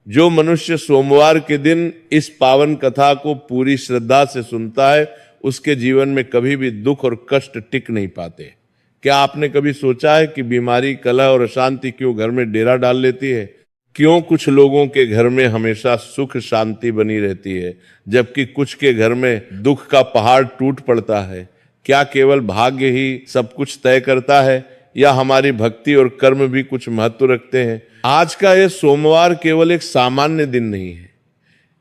जो मनुष्य सोमवार के दिन इस पावन कथा को पूरी श्रद्धा से सुनता है, उसके जीवन में कभी भी दुख और कष्ट टिक नहीं पाते। क्या आपने कभी सोचा है कि बीमारी, कलह और अशांति क्यों घर में डेरा डाल लेती है? क्यों कुछ लोगों के घर में हमेशा सुख शांति बनी रहती है, जबकि कुछ के घर में दुख का पहाड़ टूट पड़ता है? क्या केवल भाग्य ही सब कुछ तय करता है, या हमारी भक्ति और कर्म भी कुछ महत्व रखते हैं? आज का यह सोमवार केवल एक सामान्य दिन नहीं है,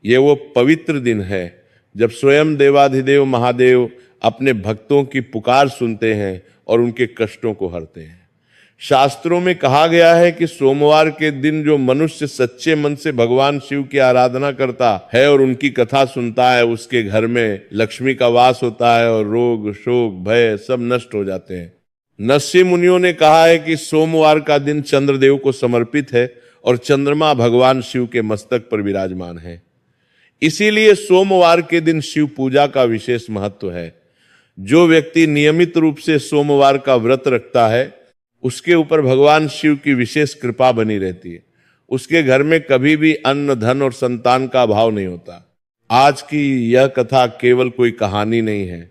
ये वो पवित्र दिन है जब स्वयं देवाधिदेव महादेव अपने भक्तों की पुकार सुनते हैं और उनके कष्टों को हरते हैं। शास्त्रों में कहा गया है कि सोमवार के दिन जो मनुष्य सच्चे मन से भगवान शिव की आराधना करता है और उनकी कथा सुनता है, उसके घर में लक्ष्मी का वास होता है और रोग, शोक, भय सब नष्ट हो जाते हैं। नस्सी मुनियों ने कहा है कि सोमवार का दिन चंद्रदेव को समर्पित है और चंद्रमा भगवान शिव के मस्तक पर विराजमान है। इसीलिए सोमवार के दिन शिव पूजा का विशेष महत्व है। जो व्यक्ति नियमित रूप से सोमवार का व्रत रखता है, उसके ऊपर भगवान शिव की विशेष कृपा बनी रहती है। उसके घर में कभी भी अन्न, धन और संतान का अभाव नहीं होता। आज की यह कथा केवल कोई कहानी नहीं है,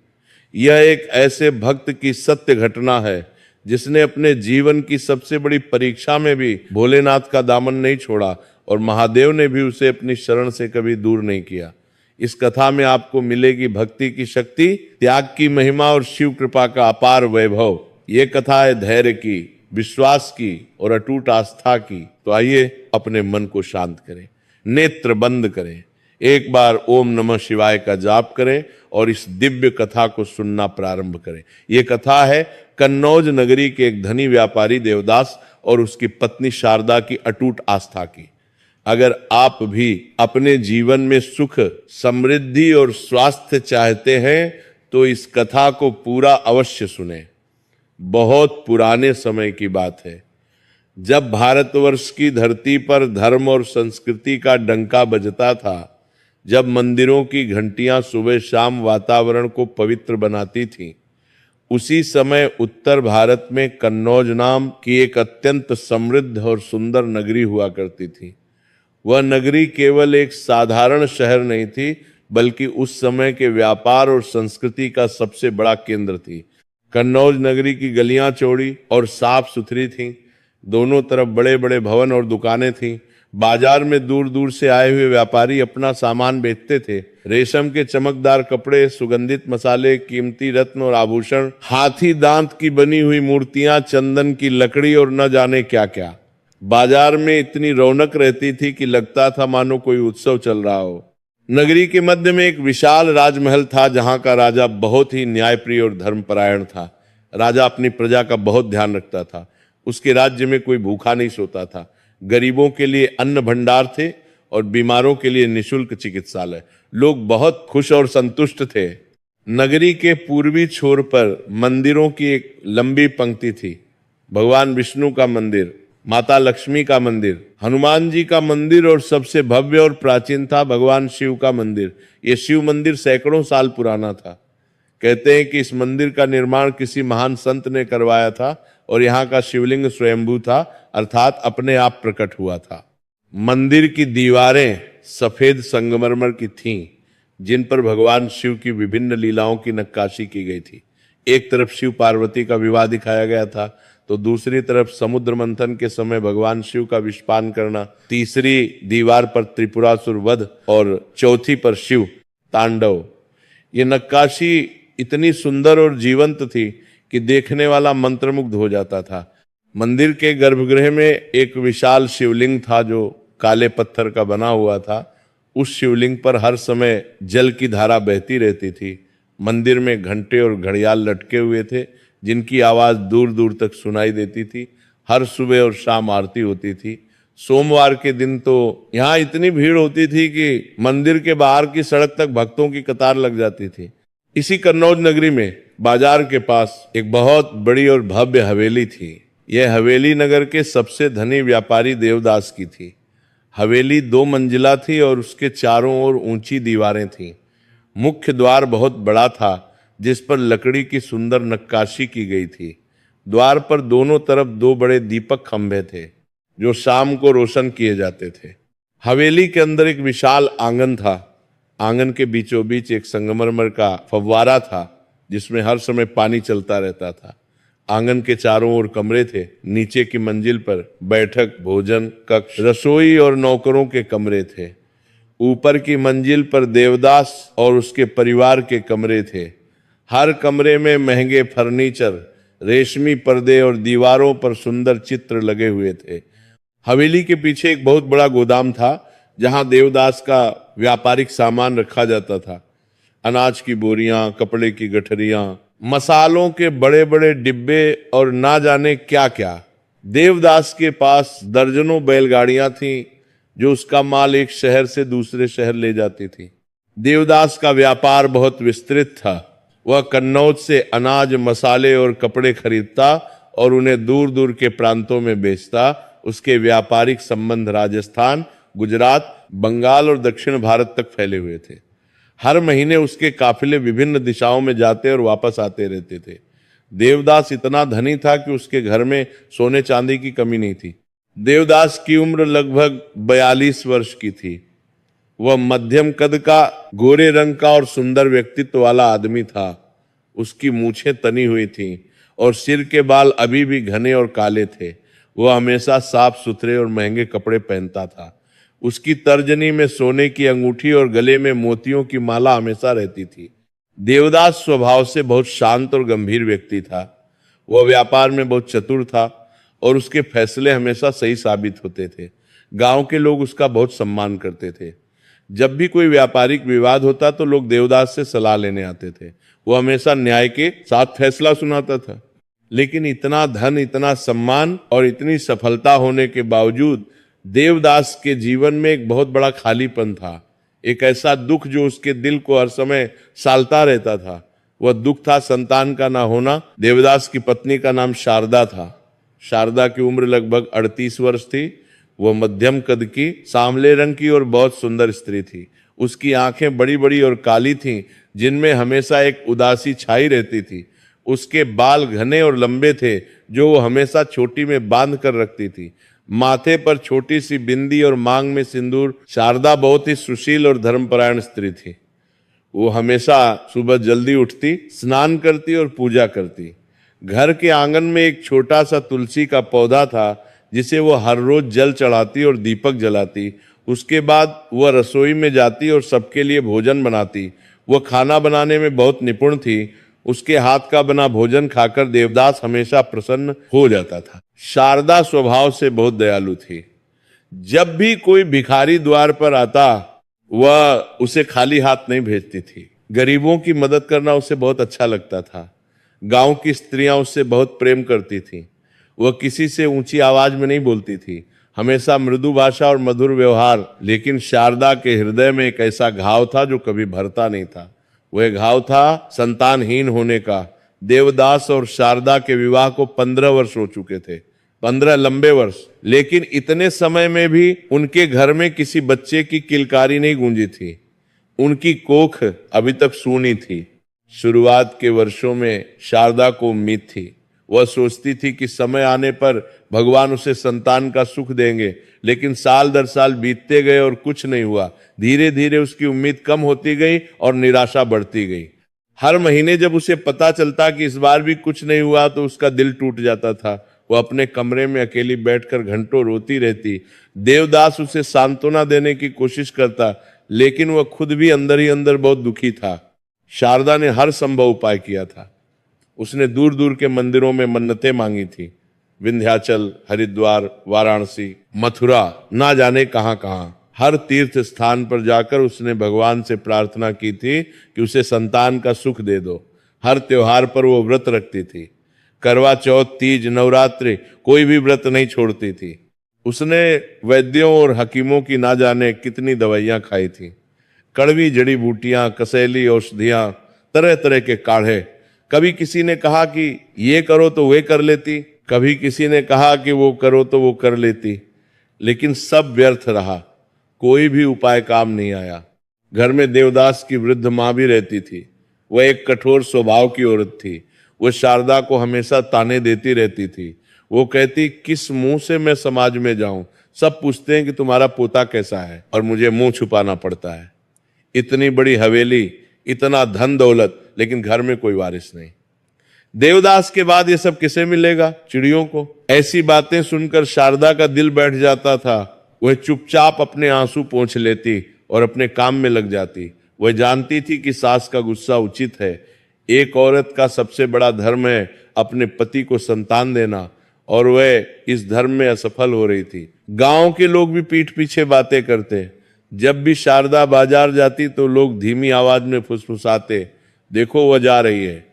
यह एक ऐसे भक्त की सत्य घटना है जिसने अपने जीवन की सबसे बड़ी परीक्षा में भी भोलेनाथ का दामन नहीं छोड़ा और महादेव ने भी उसे अपनी शरण से कभी दूर नहीं किया। इस कथा में आपको मिलेगी भक्ति की शक्ति, त्याग की महिमा और शिव कृपा का अपार वैभव। ये कथा है धैर्य की, विश्वास की और अटूट आस्था की। तो आइए अपने मन को शांत करें, नेत्र बंद करें, एक बार ओम नमः शिवाय का जाप करें और इस दिव्य कथा को सुनना प्रारंभ करें। ये कथा है कन्नौज नगरी के एक धनी व्यापारी देवदास और उसकी पत्नी शारदा की अटूट आस्था की। अगर आप भी अपने जीवन में सुख, समृद्धि और स्वास्थ्य चाहते हैं तो इस कथा को पूरा अवश्य सुनें। बहुत पुराने समय की बात है, जब भारतवर्ष की धरती पर धर्म और संस्कृति का डंका बजता था, जब मंदिरों की घंटियां सुबह शाम वातावरण को पवित्र बनाती थीं, उसी समय उत्तर भारत में कन्नौज नाम की एक अत्यंत समृद्ध और सुंदर नगरी हुआ करती थी। वह नगरी केवल एक साधारण शहर नहीं थी, बल्कि उस समय के व्यापार और संस्कृति का सबसे बड़ा केंद्र थी। कन्नौज नगरी की गलियां चौड़ी और साफ सुथरी थीं। दोनों तरफ बड़े बड़े भवन और दुकानें थीं। बाजार में दूर दूर से आए हुए व्यापारी अपना सामान बेचते थे। रेशम के चमकदार कपड़े, सुगंधित मसाले, कीमती रत्न और आभूषण, हाथी दांत की बनी हुई मूर्तियां, चंदन की लकड़ी और न जाने क्या क्या। बाजार में इतनी रौनक रहती थी कि लगता था मानो कोई उत्सव चल रहा हो। नगरी के मध्य में एक विशाल राजमहल था, जहां का राजा बहुत ही न्यायप्रिय और धर्मपरायण था। राजा अपनी प्रजा का बहुत ध्यान रखता था। उसके राज्य में कोई भूखा नहीं सोता था। गरीबों के लिए अन्न भंडार थे और बीमारों के लिए निशुल्क चिकित्सालय। लोग बहुत खुश और संतुष्ट थे। नगरी के पूर्वी छोर पर मंदिरों की एक लंबी पंक्ति थी। भगवान विष्णु का मंदिर, माता लक्ष्मी का मंदिर, हनुमान जी का मंदिर और सबसे भव्य और प्राचीन था भगवान शिव का मंदिर। ये शिव मंदिर सैकड़ों साल पुराना था। कहते हैं कि इस मंदिर का निर्माण किसी महान संत ने करवाया था और यहाँ का शिवलिंग स्वयंभू था, अर्थात अपने आप प्रकट हुआ था। मंदिर की दीवारें सफेद संगमरमर की थीं, जिन पर भगवान शिव की विभिन्न लीलाओं की नक्काशी की गई थी। एक तरफ शिव पार्वती का विवाह दिखाया गया था, तो दूसरी तरफ समुद्र मंथन के समय भगवान शिव का विषपान करना, तीसरी दीवार पर त्रिपुरासुर वध और चौथी पर शिव तांडव। ये नक्काशी इतनी सुंदर और जीवंत थी कि देखने वाला मंत्रमुग्ध हो जाता था। मंदिर के गर्भगृह में एक विशाल शिवलिंग था जो काले पत्थर का बना हुआ था। उस शिवलिंग पर हर समय जल की धारा बहती रहती थी। मंदिर में घंटे और घड़ियाल लटके हुए थे, जिनकी आवाज दूर दूर तक सुनाई देती थी। हर सुबह और शाम आरती होती थी। सोमवार के दिन तो यहाँ इतनी भीड़ होती थी कि मंदिर के बाहर की सड़क तक भक्तों की कतार लग जाती थी। इसी कन्नौज नगरी में बाजार के पास एक बहुत बड़ी और भव्य हवेली थी। यह हवेली नगर के सबसे धनी व्यापारी देवदास की थी। हवेली 2 मंजिला थी और उसके चारों ओर ऊंची दीवारें थीं। मुख्य द्वार बहुत बड़ा था, जिस पर लकड़ी की सुंदर नक्काशी की गई थी। द्वार पर दोनों तरफ 2 बड़े दीपक खंभे थे, जो शाम को रोशन किए जाते थे। हवेली के अंदर एक विशाल आंगन था। आंगन के बीचों बीच एक संगमरमर का फव्वारा था जिसमें हर समय पानी चलता रहता था। आंगन के चारों ओर कमरे थे। नीचे की मंजिल पर बैठक, भोजन कक्ष, रसोई और नौकरों के कमरे थे। ऊपर की मंजिल पर देवदास और उसके परिवार के कमरे थे। हर कमरे में महंगे फर्नीचर, रेशमी पर्दे और दीवारों पर सुंदर चित्र लगे हुए थे। हवेली के पीछे एक बहुत बड़ा गोदाम था जहां देवदास का व्यापारिक सामान रखा जाता था। अनाज की बोरियां, कपड़े की गठरियां, मसालों के बड़े बड़े डिब्बे और ना जाने क्या क्या। देवदास के पास दर्जनों बैलगाड़ियां थीं जो उसका माल एक शहर से दूसरे शहर ले जाती थी। देवदास का व्यापार बहुत विस्तृत था। वह कन्नौज से अनाज, मसाले और कपड़े खरीदता और उन्हें दूर दूर के प्रांतों में बेचता। उसके व्यापारिक संबंध राजस्थान, गुजरात, बंगाल और दक्षिण भारत तक फैले हुए थे। हर महीने उसके काफिले विभिन्न दिशाओं में जाते और वापस आते रहते थे। देवदास इतना धनी था कि उसके घर में सोने चांदी की कमी नहीं थी। देवदास की उम्र लगभग 42 वर्ष की थी। वह मध्यम कद का, गोरे रंग का और सुंदर व्यक्तित्व वाला आदमी था। उसकी मूछें तनी हुई थीं और सिर के बाल अभी भी घने और काले थे। वह हमेशा साफ सुथरे और महंगे कपड़े पहनता था। उसकी तर्जनी में सोने की अंगूठी और गले में मोतियों की माला हमेशा रहती थी। देवदास स्वभाव से बहुत शांत और गंभीर व्यक्ति था। वह व्यापार में बहुत चतुर था और उसके फैसले हमेशा सही साबित होते थे। गांव के लोग उसका बहुत सम्मान करते थे। जब भी कोई व्यापारिक विवाद होता तो लोग देवदास से सलाह लेने आते थे। वो हमेशा न्याय के साथ फैसला सुनाता था। लेकिन इतना धन, इतना सम्मान और इतनी सफलता होने के बावजूद देवदास के जीवन में एक बहुत बड़ा खालीपन था। एक ऐसा दुख जो उसके दिल को हर समय सालता रहता था। वह दुख था संतान का ना होना। देवदास की पत्नी का नाम शारदा था। शारदा की उम्र लगभग 38 वर्ष थी। वह मध्यम कद की, सांवले रंग की और बहुत सुंदर स्त्री थी। उसकी आंखें बड़ी बड़ी और काली थीं, जिनमें हमेशा एक उदासी छाई रहती थी। उसके बाल घने और लंबे थे जो वो हमेशा चोटी में बांध कर रखती थी। माथे पर छोटी सी बिंदी और मांग में सिंदूर। शारदा बहुत ही सुशील और धर्मपरायण स्त्री थी। वो हमेशा सुबह जल्दी उठती, स्नान करती और पूजा करती। घर के आंगन में एक छोटा सा तुलसी का पौधा था जिसे वो हर रोज जल चढ़ाती और दीपक जलाती। उसके बाद वह रसोई में जाती और सबके लिए भोजन बनाती। वह खाना बनाने में बहुत निपुण थी। उसके हाथ का बना भोजन खाकर देवदास हमेशा प्रसन्न हो जाता था। शारदा स्वभाव से बहुत दयालु थी। जब भी कोई भिखारी द्वार पर आता वह उसे खाली हाथ नहीं भेजती थी। गरीबों की मदद करना उसे बहुत अच्छा लगता था। गांव की स्त्रियां उससे बहुत प्रेम करती थीं। वह किसी से ऊंची आवाज में नहीं बोलती थी, हमेशा मृदु भाषा और मधुर व्यवहार। लेकिन शारदा के हृदय में एक ऐसा घाव था जो कभी भरता नहीं था। वह घाव था संतानहीन होने का। देवदास और शारदा के विवाह को 15 वर्ष हो चुके थे, 15 लंबे वर्ष। लेकिन इतने समय में भी उनके घर में किसी बच्चे की किलकारी नहीं गूंजी थी। उनकी कोख अभी तक सूनी थी। शुरुआत के वर्षों में शारदा को उम्मीद थी। वह सोचती थी कि समय आने पर भगवान उसे संतान का सुख देंगे। लेकिन साल दर साल बीतते गए और कुछ नहीं हुआ। धीरे धीरे उसकी उम्मीद कम होती गई और निराशा बढ़ती गई। हर महीने जब उसे पता चलता कि इस बार भी कुछ नहीं हुआ तो उसका दिल टूट जाता था। वह अपने कमरे में अकेली बैठकर घंटों रोती रहती। देवदास उसे सांत्वना देने की कोशिश करता, लेकिन वह खुद भी अंदर ही अंदर बहुत दुखी था। शारदा ने हर संभव उपाय किया था। उसने दूर दूर के मंदिरों में मन्नतें मांगी थी। विंध्याचल, हरिद्वार, वाराणसी, मथुरा, ना जाने कहां कहां। हर तीर्थ स्थान पर जाकर उसने भगवान से प्रार्थना की थी कि उसे संतान का सुख दे दो। हर त्योहार पर वो व्रत रखती थी। करवा चौथ, तीज, नवरात्रि, कोई भी व्रत नहीं छोड़ती थी। उसने वैद्यों और हकीमों की ना जाने कितनी दवाइयां खाई थी। कड़वी जड़ी बूटियां, कसैली औषधियां, तरह तरह के काढ़े। कभी किसी ने कहा कि ये करो तो वे कर लेती, कभी किसी ने कहा कि वो करो तो वो कर लेती, लेकिन सब व्यर्थ रहा। कोई भी उपाय काम नहीं आया। घर में देवदास की वृद्ध माँ भी रहती थी। वह एक कठोर स्वभाव की औरत थी। वह शारदा को हमेशा ताने देती रहती थी। वो कहती, किस मुंह से मैं समाज में जाऊं? सब पूछते हैं कि तुम्हारा पोता कैसा है, और मुझे मुंह छुपाना पड़ता है। इतनी बड़ी हवेली, इतना धन दौलत, लेकिन घर में कोई वारिस नहीं। देवदास के बाद ये सब किसे मिलेगा? चिड़ियों को। ऐसी बातें सुनकर शारदा का दिल बैठ जाता था। वह चुपचाप अपने आंसू पोंछ लेती और अपने काम में लग जाती। वह जानती थी कि सास का गुस्सा उचित है। एक औरत का सबसे बड़ा धर्म है अपने पति को संतान देना, और वह इस धर्म में असफल हो रही थी। गांव के लोग भी पीठ पीछे बातें करते। जब भी शारदा बाजार जाती तो लोग धीमी आवाज में फुसफुसाते, देखो वह जा रही है,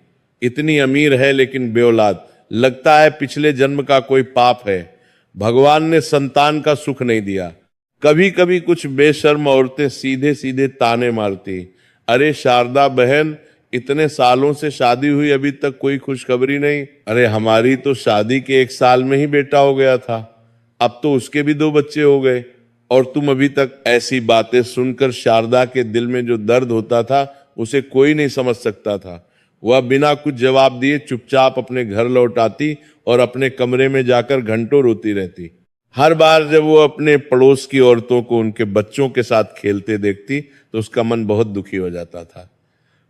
इतनी अमीर है लेकिन बेऔलाद, लगता है पिछले जन्म का कोई पाप है, भगवान ने संतान का सुख नहीं दिया। कभी कभी कुछ बेशर्म औरतें सीधे सीधे ताने मारती, अरे शारदा बहन, इतने सालों से शादी हुई, अभी तक कोई खुशखबरी नहीं। अरे हमारी तो शादी के 1 साल में ही बेटा हो गया था, अब तो उसके भी 2 बच्चे हो गए, और तुम अभी तक। ऐसी बातें सुनकर शारदा के दिल में जो दर्द होता था उसे कोई नहीं समझ सकता था। वह बिना कुछ जवाब दिए चुपचाप अपने घर लौट आती और अपने कमरे में जाकर घंटों रोती रहती। हर बार जब वो अपने पड़ोस की औरतों को उनके बच्चों के साथ खेलते देखती तो उसका मन बहुत दुखी हो जाता था।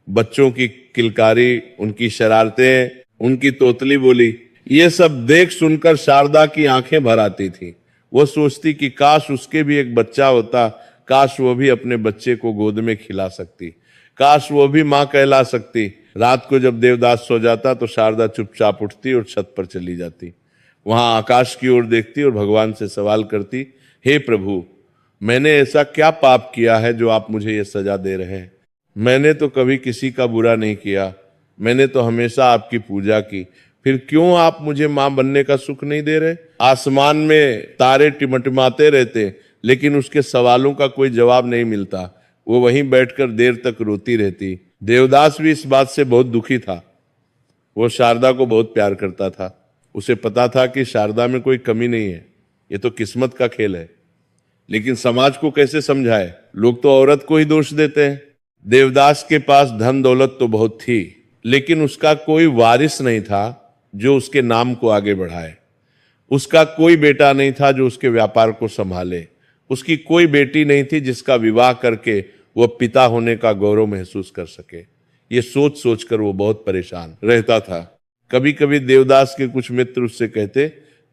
बच्चों की किलकारी, उनकी शरारतें, उनकी तोतली बोली, ये सब देख सुनकर शारदा की आंखें भर आती थी। वो सोचती कि काश उसके भी एक बच्चा होता, काश वो भी अपने बच्चे को गोद में खिला सकती, काश वो भी मां कहला सकती। रात को जब देवदास सो जाता तो शारदा चुपचाप उठती और छत पर चली जाती। वहां आकाश की ओर देखती और भगवान से सवाल करती, हे प्रभु, मैंने ऐसा क्या पाप किया है जो आप मुझे ये सजा दे रहे हैं? मैंने तो कभी किसी का बुरा नहीं किया, मैंने तो हमेशा आपकी पूजा की, फिर क्यों आप मुझे मां बनने का सुख नहीं दे रहे? आसमान में तारे टिमटिमाते रहते, लेकिन उसके सवालों का कोई जवाब नहीं मिलता। वो वहीं बैठकर देर तक रोती रहती। देवदास भी इस बात से बहुत दुखी था। वो शारदा को बहुत प्यार करता था। उसे पता था कि शारदा में कोई कमी नहीं है, ये तो किस्मत का खेल है। लेकिन समाज को कैसे समझाए? लोग तो औरत को ही दोष देते हैं। देवदास के पास धन दौलत तो बहुत थी, लेकिन उसका कोई वारिस नहीं था जो उसके नाम को आगे बढ़ाए। उसका कोई बेटा नहीं था जो उसके व्यापार को संभाले। उसकी कोई बेटी नहीं थी जिसका विवाह करके वह पिता होने का गौरव महसूस कर सके। ये सोच सोचकर वो बहुत परेशान रहता था। कभी कभी देवदास के कुछ मित्र उससे कहते,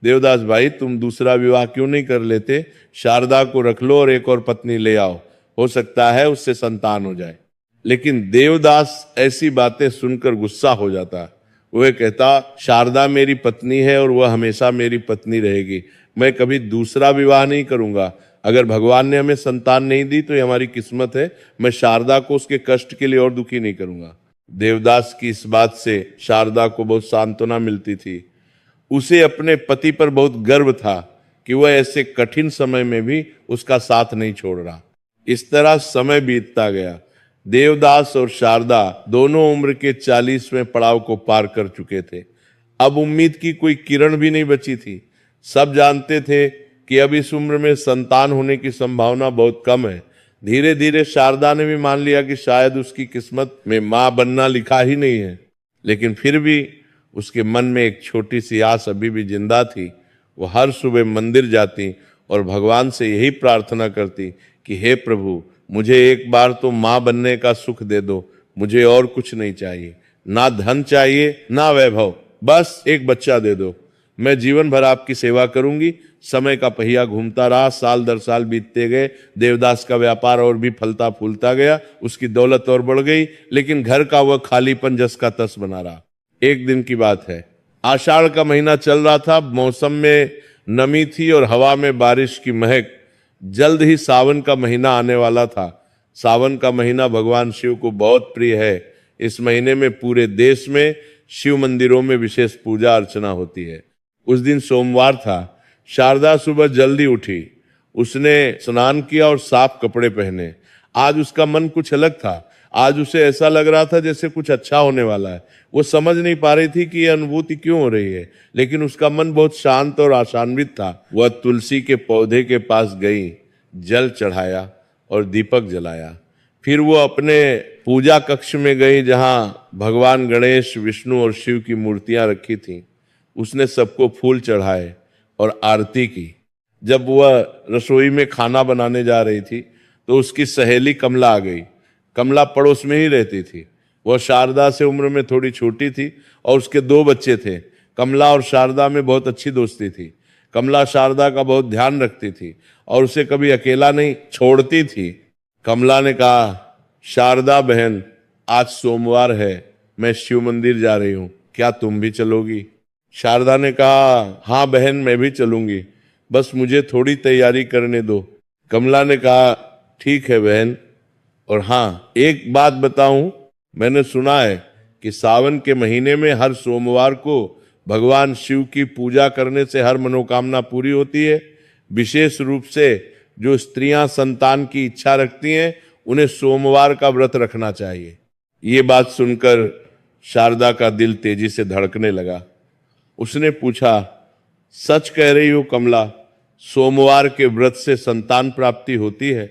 देवदास भाई, तुम दूसरा विवाह क्यों नहीं कर लेते? शारदा को रख लो और एक और पत्नी ले आओ, हो सकता है उससे संतान हो जाए। लेकिन देवदास ऐसी बातें सुनकर गुस्सा हो जाता। वह कहता, शारदा मेरी पत्नी है और वह हमेशा मेरी पत्नी रहेगी, मैं कभी दूसरा विवाह नहीं करूंगा। अगर भगवान ने हमें संतान नहीं दी तो ये हमारी किस्मत है, मैं शारदा को उसके कष्ट के लिए और दुखी नहीं करूंगा। देवदास की इस बात से शारदा को बहुत सांत्वना मिलती थी। उसे अपने पति पर बहुत गर्व था कि वह ऐसे कठिन समय में भी उसका साथ नहीं छोड़ रहा। इस तरह समय बीतता गया। देवदास और शारदा दोनों उम्र के 40वें पड़ाव को पार कर चुके थे। अब उम्मीद की कोई किरण भी नहीं बची थी। सब जानते थे कि अब इस उम्र में संतान होने की संभावना बहुत कम है। धीरे धीरे शारदा ने भी मान लिया कि शायद उसकी किस्मत में मां बनना लिखा ही नहीं है, लेकिन फिर भी उसके मन में एक छोटी सी आस अभी भी जिंदा थी। वो हर सुबह मंदिर जाती और भगवान से यही प्रार्थना करती कि हे प्रभु, मुझे एक बार तो मां बनने का सुख दे दो, मुझे और कुछ नहीं चाहिए, ना धन चाहिए ना वैभव, बस एक बच्चा दे दो, मैं जीवन भर आपकी सेवा करूंगी। समय का पहिया घूमता रहा, साल दर साल बीतते गए। देवदास का व्यापार और भी फलता फूलता गया, उसकी दौलत और बढ़ गई, लेकिन घर का वह खालीपन जस का तस बना रहा। एक दिन की बात है, आषाढ़ का महीना चल रहा था, मौसम में नमी थी और हवा में बारिश की महक। जल्द ही सावन का महीना आने वाला था। सावन का महीना भगवान शिव को बहुत प्रिय है। इस महीने में पूरे देश में शिव मंदिरों में विशेष पूजा अर्चना होती है। उस दिन सोमवार था। शारदा सुबह जल्दी उठी, उसने स्नान किया और साफ कपड़े पहने। आज उसका मन कुछ अलग था। आज उसे ऐसा लग रहा था जैसे कुछ अच्छा होने वाला है। वो समझ नहीं पा रही थी कि यह अनुभूति क्यों हो रही है, लेकिन उसका मन बहुत शांत और आशान्वित था। वह तुलसी के पौधे के पास गई, जल चढ़ाया और दीपक जलाया। फिर वो अपने पूजा कक्ष में गई जहां भगवान गणेश, विष्णु और शिव की मूर्तियां रखी थीं। उसने सबको फूल चढ़ाए और आरती की। जब वह रसोई में खाना बनाने जा रही थी तो उसकी सहेली कमला आ गई। कमला पड़ोस में ही रहती थी। वह शारदा से उम्र में थोड़ी छोटी थी और उसके 2 बच्चे थे। कमला और शारदा में बहुत अच्छी दोस्ती थी। कमला शारदा का बहुत ध्यान रखती थी और उसे कभी अकेला नहीं छोड़ती थी। कमला ने कहा, शारदा बहन, आज सोमवार है, मैं शिव मंदिर जा रही हूं, क्या तुम भी चलोगी? शारदा ने कहा, हाँ बहन, मैं भी चलूंगी, बस मुझे थोड़ी तैयारी करने दो। कमला ने कहा, ठीक है बहन, और हाँ एक बात बताऊं, मैंने सुना है कि सावन के महीने में हर सोमवार को भगवान शिव की पूजा करने से हर मनोकामना पूरी होती है। विशेष रूप से जो स्त्रियां संतान की इच्छा रखती हैं उन्हें सोमवार का व्रत रखना चाहिए। ये बात सुनकर शारदा का दिल तेजी से धड़कने लगा। उसने पूछा, सच कह रही हो कमला, सोमवार के व्रत से संतान प्राप्ति होती है?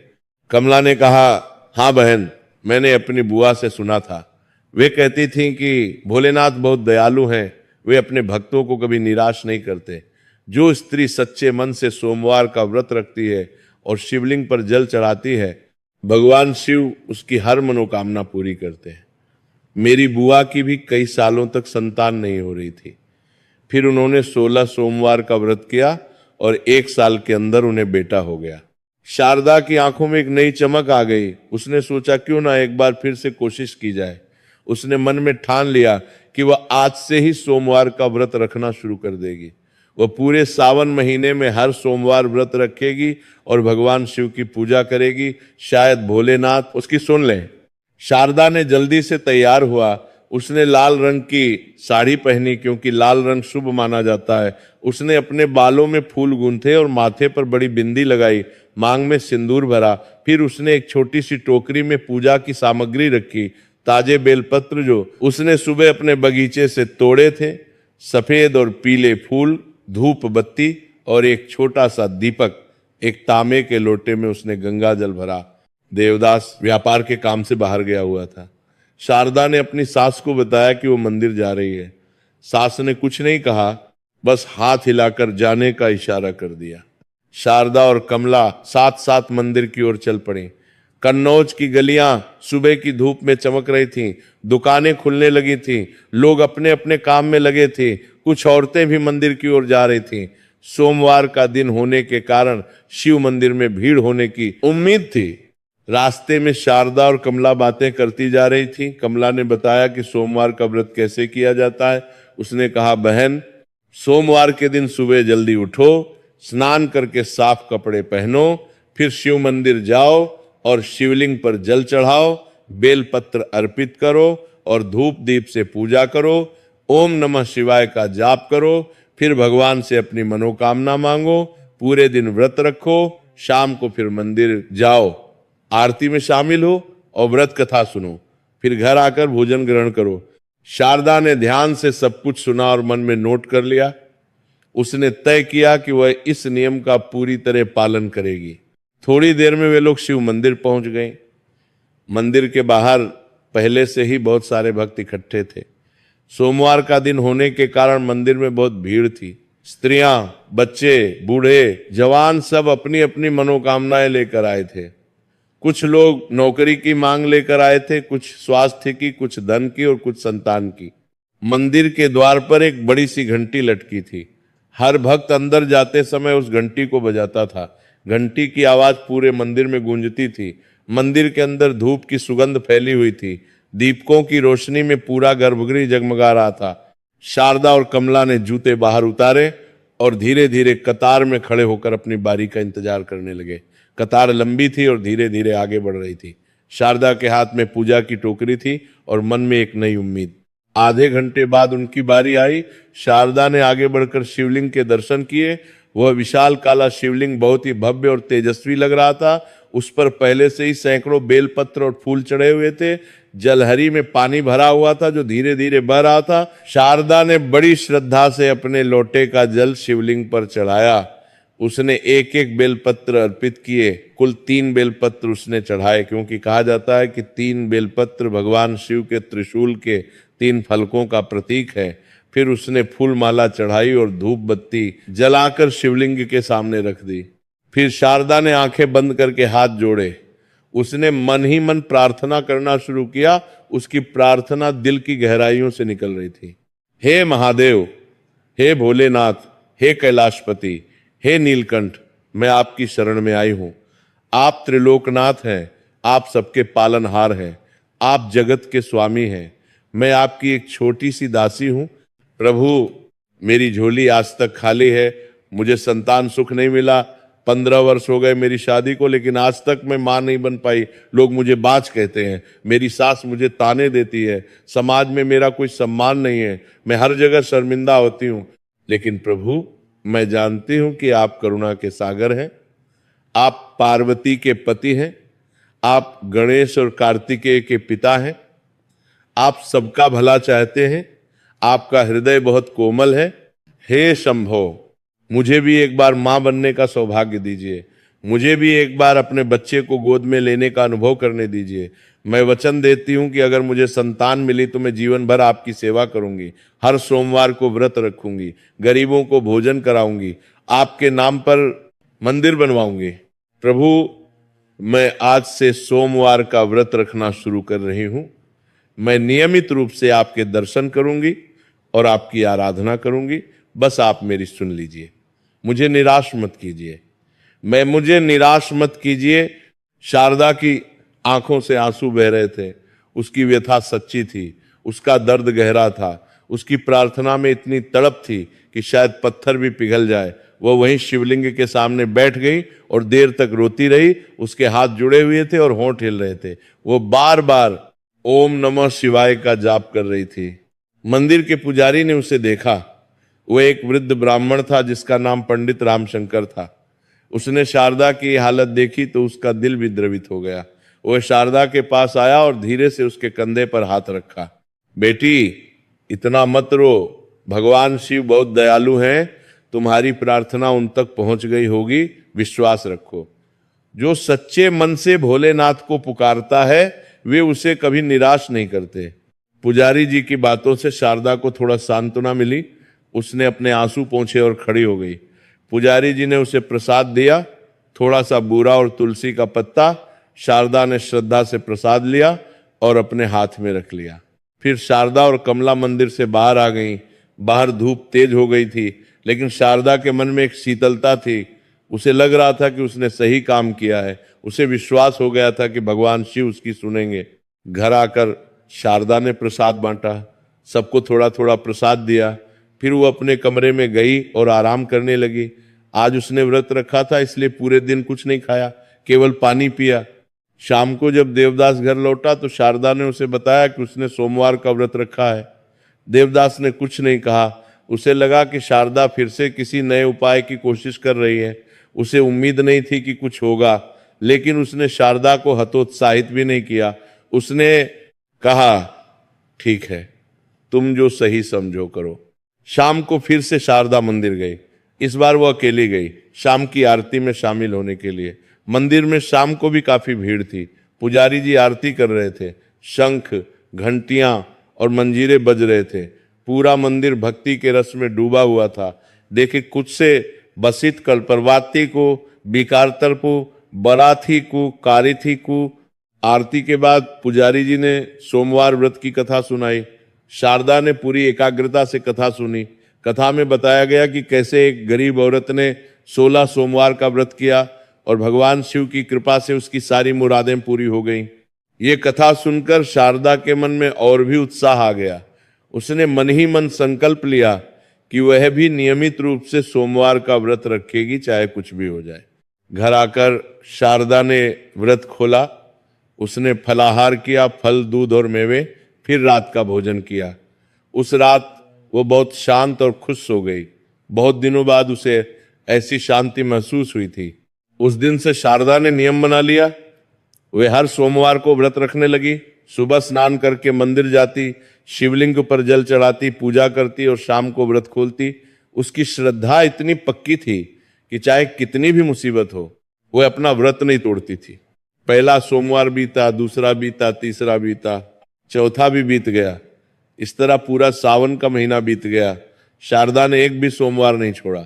कमला ने कहा, हाँ बहन, मैंने अपनी बुआ से सुना था। वे कहती थीं कि भोलेनाथ बहुत दयालु हैं, वे अपने भक्तों को कभी निराश नहीं करते। जो स्त्री सच्चे मन से सोमवार का व्रत रखती है और शिवलिंग पर जल चढ़ाती है, भगवान शिव उसकी हर मनोकामना पूरी करते हैं। मेरी बुआ की भी कई सालों तक संतान नहीं हो रही थी। फिर उन्होंने 16 सोमवार का व्रत किया और 1 साल के अंदर उन्हें बेटा हो गया। शारदा की आंखों में एक नई चमक आ गई। उसने सोचा, क्यों ना एक बार फिर से कोशिश की जाए। उसने मन में ठान लिया कि वह आज से ही सोमवार का व्रत रखना शुरू कर देगी। वह पूरे सावन महीने में हर सोमवार व्रत रखेगी और भगवान शिव की पूजा करेगी। शायद भोलेनाथ उसकी सुन लें। शारदा ने जल्दी से तैयार हुआ। उसने लाल रंग की साड़ी पहनी क्योंकि लाल रंग शुभ माना जाता है। उसने अपने बालों में फूल गूंथे और माथे पर बड़ी बिंदी लगाई, मांग में सिंदूर भरा। फिर उसने एक छोटी सी टोकरी में पूजा की सामग्री रखी। ताजे बेलपत्र जो उसने सुबह अपने बगीचे से तोड़े थे, सफेद और पीले फूल, धूप बत्ती और एक छोटा सा दीपक। एक तांबे के लोटे में उसने गंगा जल भरा। देवदास व्यापार के काम से बाहर गया हुआ था। शारदा ने अपनी सास को बताया कि वो मंदिर जा रही है। सास ने कुछ नहीं कहा, बस हाथ हिलाकर जाने का इशारा कर दिया। शारदा और कमला साथ साथ मंदिर की ओर चल पड़ी। कन्नौज की गलियां सुबह की धूप में चमक रही थीं, दुकानें खुलने लगी थीं, लोग अपने अपने काम में लगे थे। कुछ औरतें भी मंदिर की ओर जा रही थीं। सोमवार का दिन होने के कारण शिव मंदिर में भीड़ होने की उम्मीद थी। रास्ते में शारदा और कमला बातें करती जा रही थी। कमला ने बताया कि सोमवार का व्रत कैसे किया जाता है। उसने कहा, बहन, सोमवार के दिन सुबह जल्दी उठो, स्नान करके साफ कपड़े पहनो, फिर शिव मंदिर जाओ और शिवलिंग पर जल चढ़ाओ, बेलपत्र अर्पित करो और धूप दीप से पूजा करो, ओम नमः शिवाय का जाप करो, फिर भगवान से अपनी मनोकामना मांगो, पूरे दिन व्रत रखो, शाम को फिर मंदिर जाओ, आरती में शामिल हो और व्रत कथा सुनो, फिर घर आकर भोजन ग्रहण करो। शारदा ने ध्यान से सब कुछ सुना और मन में नोट कर लिया। उसने तय किया कि वह इस नियम का पूरी तरह पालन करेगी। थोड़ी देर में वे लोग शिव मंदिर पहुंच गए। मंदिर के बाहर पहले से ही बहुत सारे भक्त इकट्ठे थे। सोमवार का दिन होने के कारण मंदिर में बहुत भीड़ थी। स्त्रियां, बच्चे, बूढ़े, जवान सब अपनी अपनी मनोकामनाएं लेकर आए थे। कुछ लोग नौकरी की मांग लेकर आए थे, कुछ स्वास्थ्य की, कुछ धन की और कुछ संतान की। मंदिर के द्वार पर एक बड़ी सी घंटी लटकी थी। हर भक्त अंदर जाते समय उस घंटी को बजाता था। घंटी की आवाज पूरे मंदिर में गूंजती थी। मंदिर के अंदर धूप की सुगंध फैली हुई थी। दीपकों की रोशनी में पूरा गर्भगृह जगमगा रहा था। शारदा और कमला ने जूते बाहर उतारे और धीरे धीरे कतार में खड़े होकर अपनी बारी का इंतजार करने लगे। कतार लंबी थी और धीरे धीरे आगे बढ़ रही थी। शारदा के हाथ में पूजा की टोकरी थी और मन में एक नई उम्मीद। आधे घंटे बाद उनकी बारी आई। शारदा ने आगे बढ़कर शिवलिंग के दर्शन किए। वह विशाल काला शिवलिंग बहुत ही भव्य और तेजस्वी लग रहा था। उस पर पहले से ही सैकड़ों बेलपत्र और फूल चढ़े हुए थे। जलहरी में पानी भरा हुआ था जो धीरे धीरे बह रहा था। शारदा ने बड़ी श्रद्धा से अपने लोटे का जल शिवलिंग पर चढ़ाया। उसने एक एक बेलपत्र अर्पित किए। कुल 3 बेलपत्र उसने चढ़ाए, क्योंकि कहा जाता है कि 3 बेलपत्र भगवान शिव के त्रिशूल के 3 फलकों का प्रतीक है। फिर उसने फूल माला चढ़ाई और धूप बत्ती जलाकर शिवलिंग के सामने रख दी। फिर शारदा ने आंखें बंद करके हाथ जोड़े, उसने मन ही मन प्रार्थना करना शुरू किया। उसकी प्रार्थना दिल की गहराइयों से निकल रही थी। हे महादेव, हे भोलेनाथ, हे कैलाशपति, हे नीलकंठ, मैं आपकी शरण में आई हूं। आप त्रिलोकनाथ हैं, आप सबके पालनहार हैं, आप जगत के स्वामी हैं। मैं आपकी एक छोटी सी दासी हूं। प्रभु, मेरी झोली आज तक खाली है। मुझे संतान सुख नहीं मिला। 15 वर्ष हो गए मेरी शादी को, लेकिन आज तक मैं मां नहीं बन पाई। लोग मुझे बाज कहते हैं, मेरी सास मुझे ताने देती है, समाज में मेरा कोई सम्मान नहीं है, मैं हर जगह शर्मिंदा होती हूं। लेकिन प्रभु, मैं जानती हूं कि आप करुणा के सागर हैं, आप पार्वती के पति हैं, आप गणेश और कार्तिकेय के पिता हैं, आप सबका भला चाहते हैं, आपका हृदय बहुत कोमल है। हे शंभो, मुझे भी एक बार मां बनने का सौभाग्य दीजिए, मुझे भी एक बार अपने बच्चे को गोद में लेने का अनुभव करने दीजिए। मैं वचन देती हूं कि अगर मुझे संतान मिली तो मैं जीवन भर आपकी सेवा करूंगी, हर सोमवार को व्रत रखूंगी, गरीबों को भोजन कराऊंगी, आपके नाम पर मंदिर बनवाऊंगी। प्रभु, मैं आज से सोमवार का व्रत रखना शुरू कर रही हूं। मैं नियमित रूप से आपके दर्शन करूंगी और आपकी आराधना करूंगी। बस आप मेरी सुन लीजिए, मुझे निराश मत कीजिए। मुझे निराश मत कीजिए। शारदा की आंखों से आंसू बह रहे थे, उसकी व्यथा सच्ची थी, उसका दर्द गहरा था, उसकी प्रार्थना में इतनी तड़प थी कि शायद पत्थर भी पिघल जाए। वो वहीं शिवलिंग के सामने बैठ गई और देर तक रोती रही। उसके हाथ जुड़े हुए थे और होंठ हिल रहे थे। वो बार बार ओम नमः शिवाय का जाप कर रही थी। मंदिर के पुजारी ने उसे देखा। वो एक वृद्ध ब्राह्मण था जिसका नाम पंडित रामशंकर था। उसने शारदा की हालत देखी तो उसका दिल भी द्रवित हो गया। वो शारदा के पास आया और धीरे से उसके कंधे पर हाथ रखा। बेटी, इतना मत रो, भगवान शिव बहुत दयालु हैं, तुम्हारी प्रार्थना उन तक पहुंच गई होगी, विश्वास रखो। जो सच्चे मन से भोलेनाथ को पुकारता है वे उसे कभी निराश नहीं करते। पुजारी जी की बातों से शारदा को थोड़ा सांत्वना मिली। उसने अपने आंसू पोंछे और खड़ी हो गई। पुजारी जी ने उसे प्रसाद दिया, थोड़ा सा बूरा और तुलसी का पत्ता। शारदा ने श्रद्धा से प्रसाद लिया और अपने हाथ में रख लिया। फिर शारदा और कमला मंदिर से बाहर आ गई। बाहर धूप तेज हो गई थी, लेकिन शारदा के मन में एक शीतलता थी। उसे लग रहा था कि उसने सही काम किया है। उसे विश्वास हो गया था कि भगवान शिव उसकी सुनेंगे। घर आकर शारदा ने प्रसाद बांटा, सबको थोड़ा थोड़ा प्रसाद दिया। फिर वो अपने कमरे में गई और आराम करने लगी। आज उसने व्रत रखा था, इसलिए पूरे दिन कुछ नहीं खाया, केवल पानी पिया। शाम को जब देवदास घर लौटा तो शारदा ने उसे बताया कि उसने सोमवार का व्रत रखा है। देवदास ने कुछ नहीं कहा। उसे लगा कि शारदा फिर से किसी नए उपाय की कोशिश कर रही है। उसे उम्मीद नहीं थी कि कुछ होगा, लेकिन उसने शारदा को हतोत्साहित भी नहीं किया। उसने कहा, ठीक है, तुम जो सही समझो करो। शाम को फिर से शारदा मंदिर गई। इस बार वो अकेली गई, शाम की आरती में शामिल होने के लिए। मंदिर में शाम को भी काफी भीड़ थी। पुजारी जी आरती कर रहे थे। शंख, घंटियां और मंजीरे बज रहे थे। पूरा मंदिर भक्ति के रस में डूबा हुआ था। देखे कुछ से बसित कल्परवाती को, बिकारतर को, बराथी को, कारिथी को। आरती के बाद पुजारी जी ने सोमवार व्रत की कथा सुनाई। शारदा ने पूरी एकाग्रता से कथा सुनी। कथा में बताया गया कि कैसे एक गरीब औरत ने 16 सोमवार का व्रत किया और भगवान शिव की कृपा से उसकी सारी मुरादें पूरी हो गईं। ये कथा सुनकर शारदा के मन में और भी उत्साह आ गया। उसने मन ही मन संकल्प लिया कि वह भी नियमित रूप से सोमवार का व्रत रखेगी, चाहे कुछ भी हो जाए। घर आकर शारदा ने व्रत खोला। उसने फलाहार किया, फल, दूध और मेवे। फिर रात का भोजन किया। उस रात वो बहुत शांत और खुश हो गई। बहुत दिनों बाद उसे ऐसी शांति महसूस हुई थी। उस दिन से शारदा ने नियम बना लिया। वे हर सोमवार को व्रत रखने लगी। सुबह स्नान करके मंदिर जाती, शिवलिंग पर जल चढ़ाती, पूजा करती और शाम को व्रत खोलती। उसकी श्रद्धा इतनी पक्की थी कि चाहे कितनी भी मुसीबत हो, वह अपना व्रत नहीं तोड़ती थी। पहला सोमवार बीता, दूसरा बीता, तीसरा बीता, चौथा भी बीत गया। इस तरह पूरा सावन का महीना बीत गया। शारदा ने एक भी सोमवार नहीं छोड़ा।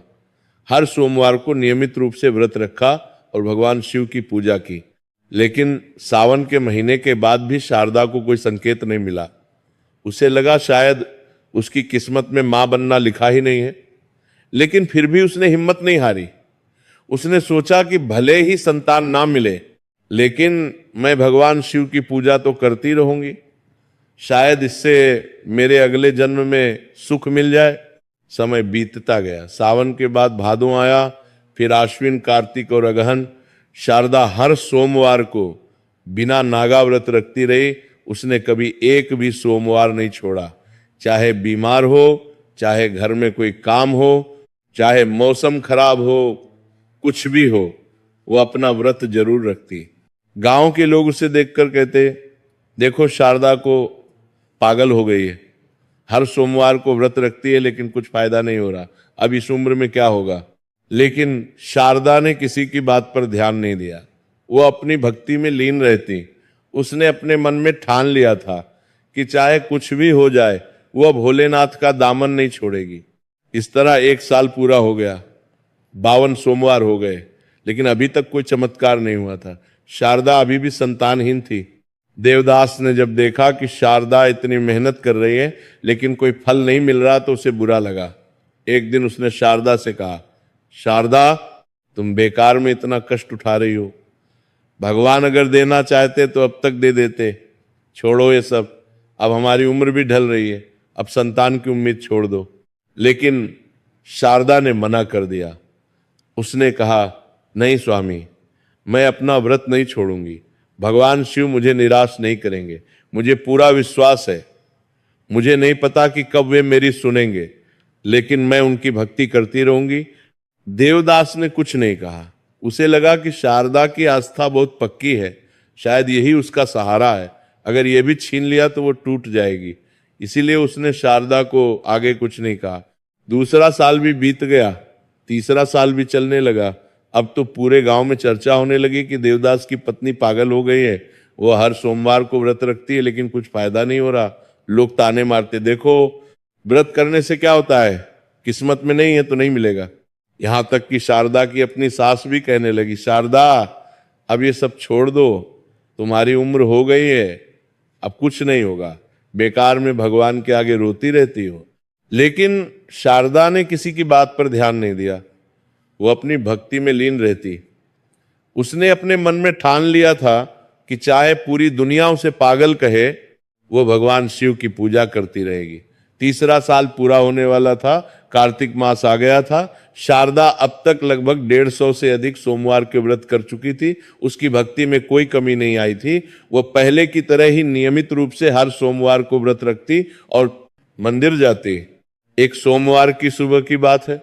हर सोमवार को नियमित रूप से व्रत रखा और भगवान शिव की पूजा की। लेकिन सावन के महीने के बाद भी शारदा को कोई संकेत नहीं मिला। उसे लगा शायद उसकी किस्मत में मां बनना लिखा ही नहीं है। लेकिन फिर भी उसने हिम्मत नहीं हारी। उसने सोचा कि भले ही संतान ना मिले, लेकिन मैं भगवान शिव की पूजा तो करती रहूंगी, शायद इससे मेरे अगले जन्म में सुख मिल जाए। समय बीतता गया। सावन के बाद भादों आया, फिर आश्विन, कार्तिक और अगहन। शारदा हर सोमवार को बिना नागा व्रत रखती रही। उसने कभी एक भी सोमवार नहीं छोड़ा। चाहे बीमार हो, चाहे घर में कोई काम हो, चाहे मौसम खराब हो, कुछ भी हो, वो अपना व्रत जरूर रखती। गांव के लोग उसे देखकर कहते, देखो शारदा को पागल हो गई है, हर सोमवार को व्रत रखती है लेकिन कुछ फायदा नहीं हो रहा, अब इस उम्र में क्या होगा। लेकिन शारदा ने किसी की बात पर ध्यान नहीं दिया। वो अपनी भक्ति में लीन रहती। उसने अपने मन में ठान लिया था कि चाहे कुछ भी हो जाए, वो भोलेनाथ का दामन नहीं छोड़ेगी। इस तरह एक साल पूरा हो गया, 52 सोमवार हो गए, लेकिन अभी तक कोई चमत्कार नहीं हुआ था। शारदा अभी भी संतानहीन थी। देवदास ने जब देखा कि शारदा इतनी मेहनत कर रही है लेकिन कोई फल नहीं मिल रहा, तो उसे बुरा लगा। एक दिन उसने शारदा से कहा, शारदा, तुम बेकार में इतना कष्ट उठा रही हो। भगवान अगर देना चाहते तो अब तक दे देते। छोड़ो ये सब, अब हमारी उम्र भी ढल रही है, अब संतान की उम्मीद छोड़ दो। लेकिन शारदा ने मना कर दिया। उसने कहा, नहीं स्वामी, मैं अपना व्रत नहीं छोड़ूंगी। भगवान शिव मुझे निराश नहीं करेंगे, मुझे पूरा विश्वास है। मुझे नहीं पता कि कब वे मेरी सुनेंगे, लेकिन मैं उनकी भक्ति करती रहूंगी। देवदास ने कुछ नहीं कहा। उसे लगा कि शारदा की आस्था बहुत पक्की है, शायद यही उसका सहारा है। अगर यह भी छीन लिया तो वो टूट जाएगी। इसीलिए उसने शारदा को आगे कुछ नहीं कहा। दूसरा साल भी बीत गया, तीसरा साल भी चलने लगा। अब तो पूरे गांव में चर्चा होने लगी कि देवदास की पत्नी पागल हो गई है। वो हर सोमवार को व्रत रखती है लेकिन कुछ फायदा नहीं हो रहा। लोग ताने मारते, देखो व्रत करने से क्या होता है, किस्मत में नहीं है तो नहीं मिलेगा। यहां तक कि शारदा की अपनी सास भी कहने लगी, शारदा, अब ये सब छोड़ दो, तुम्हारी उम्र हो गई है, अब कुछ नहीं होगा, बेकार में भगवान के आगे रोती रहती हो। लेकिन शारदा ने किसी की बात पर ध्यान नहीं दिया। वो अपनी भक्ति में लीन रहती। उसने अपने मन में ठान लिया था कि चाहे पूरी दुनिया उसे पागल कहे, वो भगवान शिव की पूजा करती रहेगी। तीसरा साल पूरा होने वाला था, कार्तिक मास आ गया था। शारदा अब तक लगभग 150 से अधिक सोमवार के व्रत कर चुकी थी। उसकी भक्ति में कोई कमी नहीं आई थी। वो पहले की तरह ही नियमित रूप से हर सोमवार को व्रत रखती और मंदिर जाती। एक सोमवार की सुबह की बात है,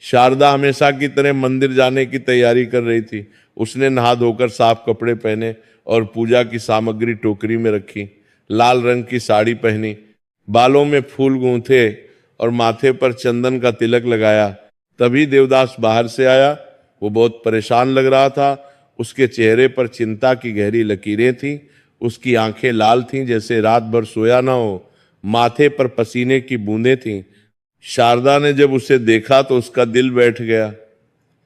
शारदा हमेशा की तरह मंदिर जाने की तैयारी कर रही थी। उसने नहा धोकर साफ कपड़े पहने और पूजा की सामग्री टोकरी में रखी। लाल रंग की साड़ी पहनी, बालों में फूल गूंथे और माथे पर चंदन का तिलक लगाया। तभी देवदास बाहर से आया। वो बहुत परेशान लग रहा था। उसके चेहरे पर चिंता की गहरी लकीरें थीं। उसकी आंखें लाल थीं जैसे रात भर सोया ना हो। माथे पर पसीने की बूंदें थीं। शारदा ने जब उसे देखा तो उसका दिल बैठ गया।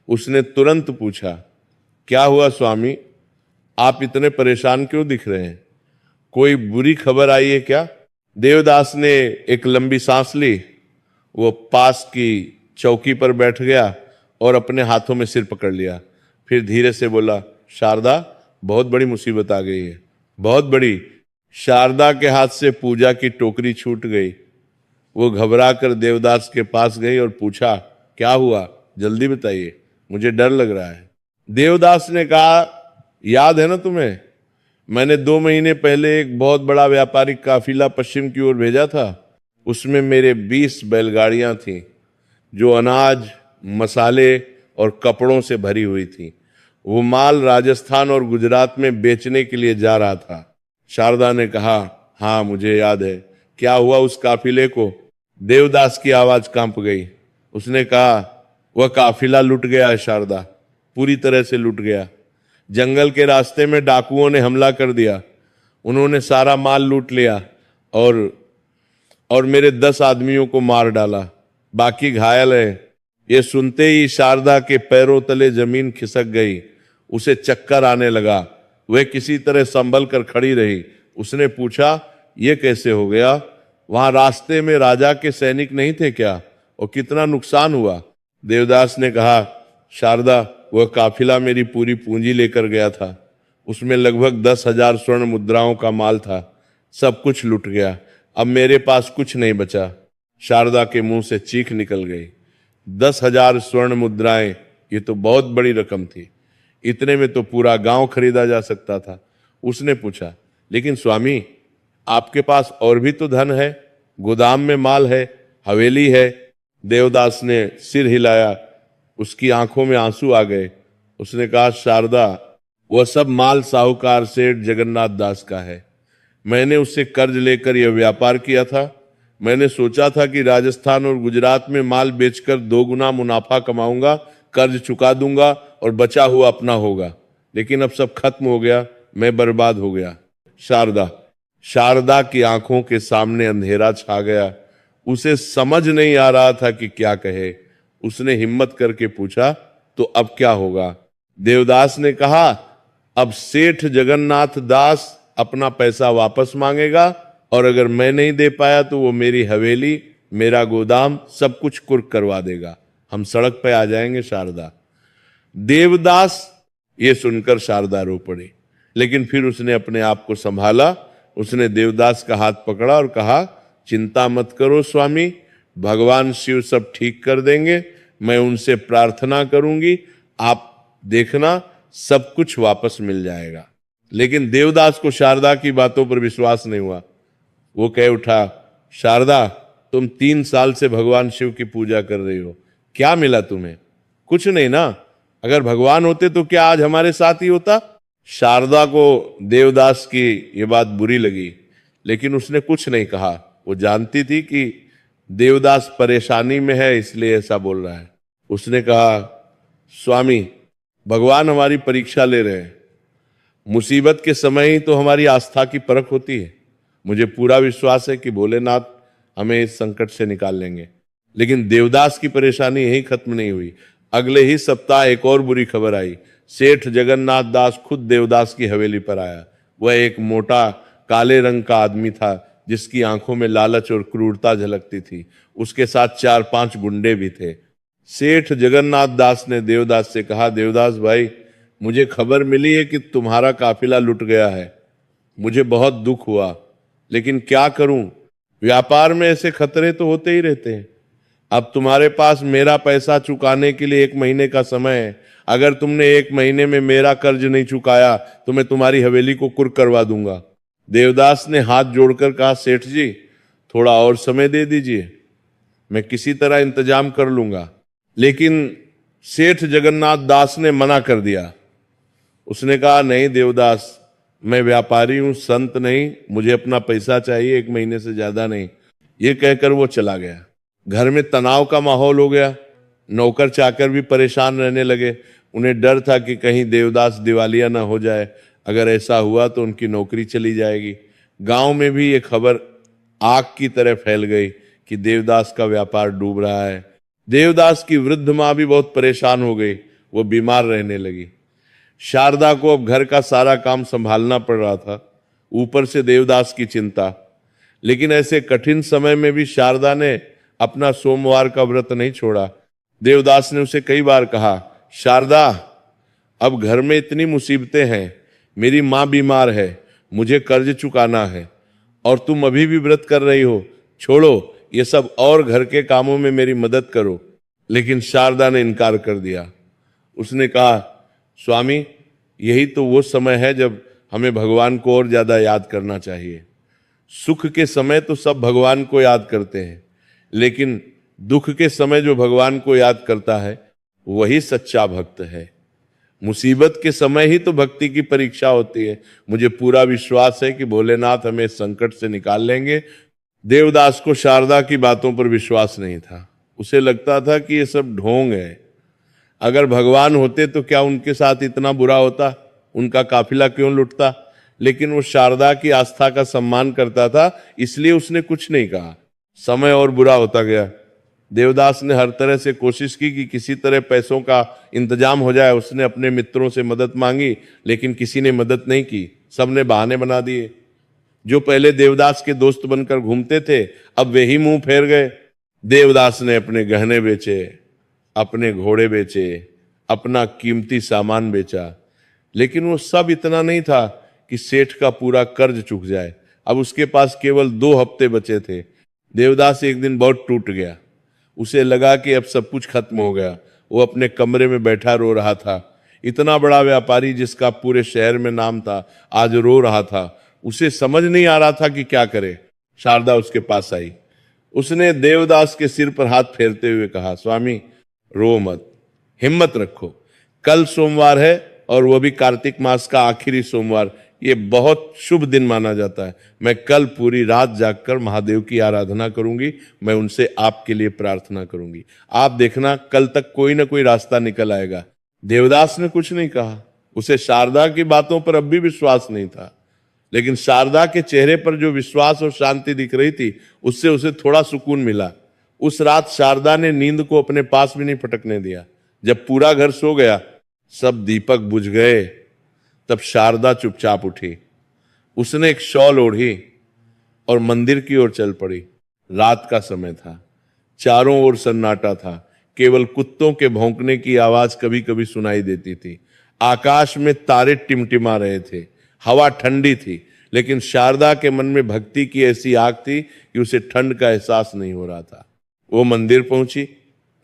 उसने तुरंत पूछा, क्या हुआ स्वामी, आप इतने परेशान क्यों दिख रहे हैं, कोई बुरी खबर आई है क्या? देवदास ने एक लंबी सांस ली। वो पास की चौकी पर बैठ गया और अपने हाथों में सिर पकड़ लिया। फिर धीरे से बोला, शारदा, बहुत बड़ी मुसीबत आ गई है, बहुत बड़ी। शारदा के हाथ से पूजा की टोकरी छूट गई। वो घबरा कर देवदास के पास गई और पूछा, क्या हुआ, जल्दी बताइए, मुझे डर लग रहा है। देवदास ने कहा, याद है ना तुम्हें, मैंने 2 महीने पहले एक बहुत बड़ा व्यापारिक काफिला पश्चिम की ओर भेजा था। उसमें मेरे 20 बैलगाड़ियां थीं जो अनाज, मसाले और कपड़ों से भरी हुई थी। वो माल राजस्थान और गुजरात में बेचने के लिए जा रहा था। शारदा ने कहा, हाँ मुझे याद है, क्या हुआ उस काफिले को? देवदास की आवाज कांप गई। उसने कहा, वह काफिला लुट गया है शारदा, पूरी तरह से लुट गया। जंगल के रास्ते में डाकुओं ने हमला कर दिया। उन्होंने सारा माल लूट लिया और और मेरे 10 आदमियों को मार डाला, बाकी घायल है। ये सुनते ही शारदा के पैरों तले जमीन खिसक गई, उसे चक्कर आने लगा। वह किसी तरह संभल कर खड़ी रही। उसने पूछा, ये कैसे हो गया? वहां रास्ते में राजा के सैनिक नहीं थे क्या, और कितना नुकसान हुआ? देवदास ने कहा, शारदा, वह काफिला मेरी पूरी पूंजी लेकर गया था। उसमें लगभग 10,000 स्वर्ण मुद्राओं का माल था। सब कुछ लुट गया। अब मेरे पास कुछ नहीं बचा। शारदा के मुंह से चीख निकल गई। 10,000 स्वर्ण मुद्राएं, ये तो बहुत बड़ी रकम थी। इतने में तो पूरा गांव खरीदा जा सकता था। उसने पूछा, लेकिन स्वामी, आपके पास और भी तो धन है, गोदाम में माल है, हवेली है। देवदास ने सिर हिलाया, उसकी आंखों में आंसू आ गए। उसने कहा, शारदा, वह सब माल साहूकार सेठ जगन्नाथ दास का है। मैंने उससे कर्ज लेकर यह व्यापार किया था। मैंने सोचा था कि राजस्थान और गुजरात में माल बेचकर 2 गुना मुनाफा कमाऊंगा, कर्ज चुका दूंगा और बचा हुआ अपना होगा। लेकिन अब सब खत्म हो गया, मैं बर्बाद हो गया। शारदा की आंखों के सामने अंधेरा छा गया। उसे समझ नहीं आ रहा था कि क्या कहे। उसने हिम्मत करके पूछा, तो अब क्या होगा? देवदास ने कहा, अब सेठ जगन्नाथ दास अपना पैसा वापस मांगेगा, और अगर मैं नहीं दे पाया तो वो मेरी हवेली, मेरा गोदाम, सब कुछ कुर्क करवा देगा। हम सड़क पे आ जाएंगे शारदा। देवदास ये सुनकर शारदा रो पड़ी, लेकिन फिर उसने अपने आप को संभाला। उसने देवदास का हाथ पकड़ा और कहा, चिंता मत करो स्वामी, भगवान शिव सब ठीक कर देंगे। मैं उनसे प्रार्थना करूंगी, आप देखना सब कुछ वापस मिल जाएगा। लेकिन देवदास को शारदा की बातों पर विश्वास नहीं हुआ। वो कह उठा, शारदा, तुम 3 साल से भगवान शिव की पूजा कर रही हो, क्या मिला तुम्हें? कुछ नहीं ना। अगर भगवान होते तो क्या आज हमारे साथ ही होता? शारदा को देवदास की ये बात बुरी लगी, लेकिन उसने कुछ नहीं कहा। वो जानती थी कि देवदास परेशानी में है, इसलिए ऐसा बोल रहा है। उसने कहा, स्वामी, भगवान हमारी परीक्षा ले रहे हैं। मुसीबत के समय ही तो हमारी आस्था की परख होती है। मुझे पूरा विश्वास है कि भोलेनाथ हमें इस संकट से निकाल लेंगे। लेकिन देवदास की परेशानी यही खत्म नहीं हुई। अगले ही सप्ताह एक और बुरी खबर आई। सेठ जगन्नाथ दास खुद देवदास की हवेली पर आया। वह एक मोटा काले रंग का आदमी था, जिसकी आंखों में लालच और क्रूरता झलकती थी। उसके साथ 4-5 गुंडे भी थे। सेठ जगन्नाथ दास ने देवदास से कहा, देवदास भाई, मुझे खबर मिली है कि तुम्हारा काफिला लुट गया है। मुझे बहुत दुख हुआ, लेकिन क्या करूं, व्यापार में ऐसे खतरे तो होते ही रहते हैं। अब तुम्हारे पास मेरा पैसा चुकाने के लिए 1 महीने का समय है। अगर तुमने 1 महीने में मेरा कर्ज नहीं चुकाया तो मैं तुम्हारी हवेली को कुर्क करवा दूंगा। देवदास ने हाथ जोड़कर कहा, सेठ जी, थोड़ा और समय दे दीजिए, मैं किसी तरह इंतजाम कर लूंगा। लेकिन सेठ जगन्नाथ दास ने मना कर दिया। उसने कहा, नहीं देवदास, मैं व्यापारी हूं, संत नहीं, मुझे अपना पैसा चाहिए, 1 महीने से ज्यादा नहीं। ये कहकर वो चला गया। घर में तनाव का माहौल हो गया। नौकर चाकर भी परेशान रहने लगे। उन्हें डर था कि कहीं देवदास दिवालिया ना हो जाए। अगर ऐसा हुआ तो उनकी नौकरी चली जाएगी। गांव में भी ये खबर आग की तरह फैल गई कि देवदास का व्यापार डूब रहा है। देवदास की वृद्ध मां भी बहुत परेशान हो गई। वो बीमार रहने लगी। शारदा को अब घर का सारा काम संभालना पड़ रहा था, ऊपर से देवदास की चिंता। लेकिन ऐसे कठिन समय में भी शारदा ने अपना सोमवार का व्रत नहीं छोड़ा। देवदास ने उसे कई बार कहा, शारदा, अब घर में इतनी मुसीबतें हैं, मेरी मां बीमार है, मुझे कर्ज चुकाना है, और तुम अभी भी व्रत कर रही हो। छोड़ो ये सब और घर के कामों में मेरी मदद करो। लेकिन शारदा ने इनकार कर दिया। उसने कहा, स्वामी, यही तो वो समय है जब हमें भगवान को और ज्यादा याद करना चाहिए। सुख के समय तो सब भगवान को याद करते हैं, लेकिन दुख के समय जो भगवान को याद करता है वही सच्चा भक्त है। मुसीबत के समय ही तो भक्ति की परीक्षा होती है। मुझे पूरा विश्वास है कि भोलेनाथ हमें इस संकट से निकाल लेंगे। देवदास को शारदा की बातों पर विश्वास नहीं था। उसे लगता था कि ये सब ढोंग है। अगर भगवान होते तो क्या उनके साथ इतना बुरा होता, उनका काफिला क्यों लुटता? लेकिन वो शारदा की आस्था का सम्मान करता था, इसलिए उसने कुछ नहीं कहा। समय और बुरा होता गया। देवदास ने हर तरह से कोशिश की कि किसी तरह पैसों का इंतजाम हो जाए। उसने अपने मित्रों से मदद मांगी, लेकिन किसी ने मदद नहीं की, सबने बहाने बना दिए। जो पहले देवदास के दोस्त बनकर घूमते थे, अब वे ही मुंह फेर गए। देवदास ने अपने गहने बेचे, अपने घोड़े बेचे, अपना कीमती सामान बेचा, लेकिन वो सब इतना नहीं था कि सेठ का पूरा कर्ज चुक जाए। अब उसके पास केवल 2 हफ्ते बचे थे। देवदास एक दिन बहुत टूट गया। उसे लगा कि अब सब कुछ खत्म हो गया। वो अपने कमरे में बैठा रो रहा था। इतना बड़ा व्यापारी जिसका पूरे शहर में नाम था, आज रो रहा था। उसे समझ नहीं आ रहा था कि क्या करे। शारदा उसके पास आई। उसने देवदास के सिर पर हाथ फेरते हुए कहा, स्वामी रो मत, हिम्मत रखो। कल सोमवार है और वो भी कार्तिक मास का आखिरी सोमवार। ये बहुत शुभ दिन माना जाता है। मैं कल पूरी रात जागकर महादेव की आराधना करूंगी। मैं उनसे आपके लिए प्रार्थना करूंगी। आप देखना कल तक कोई ना कोई रास्ता निकल आएगा। देवदास ने कुछ नहीं कहा। उसे शारदा की बातों पर अब भी विश्वास नहीं था, लेकिन शारदा के चेहरे पर जो विश्वास और शांति दिख रही थी, उससे उसे थोड़ा सुकून मिला। उस रात शारदा ने नींद को अपने पास भी नहीं फटकने दिया। जब पूरा घर सो गया, सब दीपक बुझ गए, तब शारदा चुपचाप उठी। उसने एक शॉल ओढ़ी और मंदिर की ओर चल पड़ी। रात का समय था, चारों ओर सन्नाटा था। केवल कुत्तों के भौंकने की आवाज कभी कभी सुनाई देती थी। आकाश में तारे टिमटिमा रहे थे। हवा ठंडी थी, लेकिन शारदा के मन में भक्ति की ऐसी आग थी कि उसे ठंड का एहसास नहीं हो रहा था। वो मंदिर पहुंची।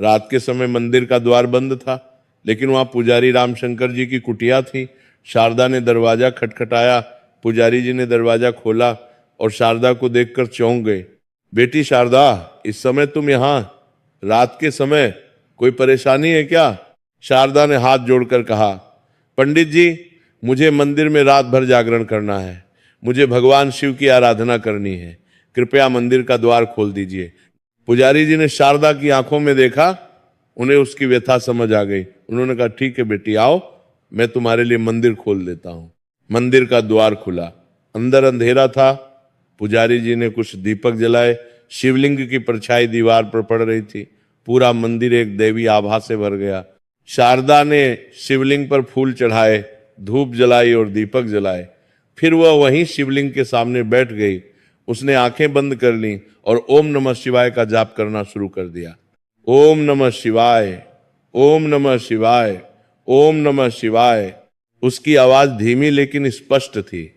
रात के समय मंदिर का द्वार बंद था, लेकिन वहां पुजारी रामशंकर जी की कुटिया थी। शारदा ने दरवाजा खटखटाया। पुजारी जी ने दरवाजा खोला और शारदा को देखकर चौंक गए। बेटी शारदा, इस समय तुम यहां, रात के समय, कोई परेशानी है क्या? शारदा ने हाथ जोड़कर कहा, पंडित जी, मुझे मंदिर में रात भर जागरण करना है। मुझे भगवान शिव की आराधना करनी है। कृपया मंदिर का द्वार खोल दीजिए। पुजारी जी ने शारदा की आंखों में देखा। उन्हें उसकी व्यथा समझ आ गई। उन्होंने कहा, ठीक है बेटी, आओ, मैं तुम्हारे लिए मंदिर खोल देता हूं। मंदिर का द्वार खुला। अंदर अंधेरा था। पुजारी जी ने कुछ दीपक जलाए। शिवलिंग की परछाई दीवार पर पड़ रही थी। पूरा मंदिर एक दैवी आभा से भर गया। शारदा ने शिवलिंग पर फूल चढ़ाए, धूप जलाई और दीपक जलाए। फिर वह वहीं शिवलिंग के सामने बैठ गई। उसने आंखें बंद कर लीं और ओम नमः शिवाय का जाप करना शुरू कर दिया। ओम नमः शिवाय, ओम नमः शिवाय, ओम नमः शिवाय। उसकी आवाज धीमी लेकिन स्पष्ट थी।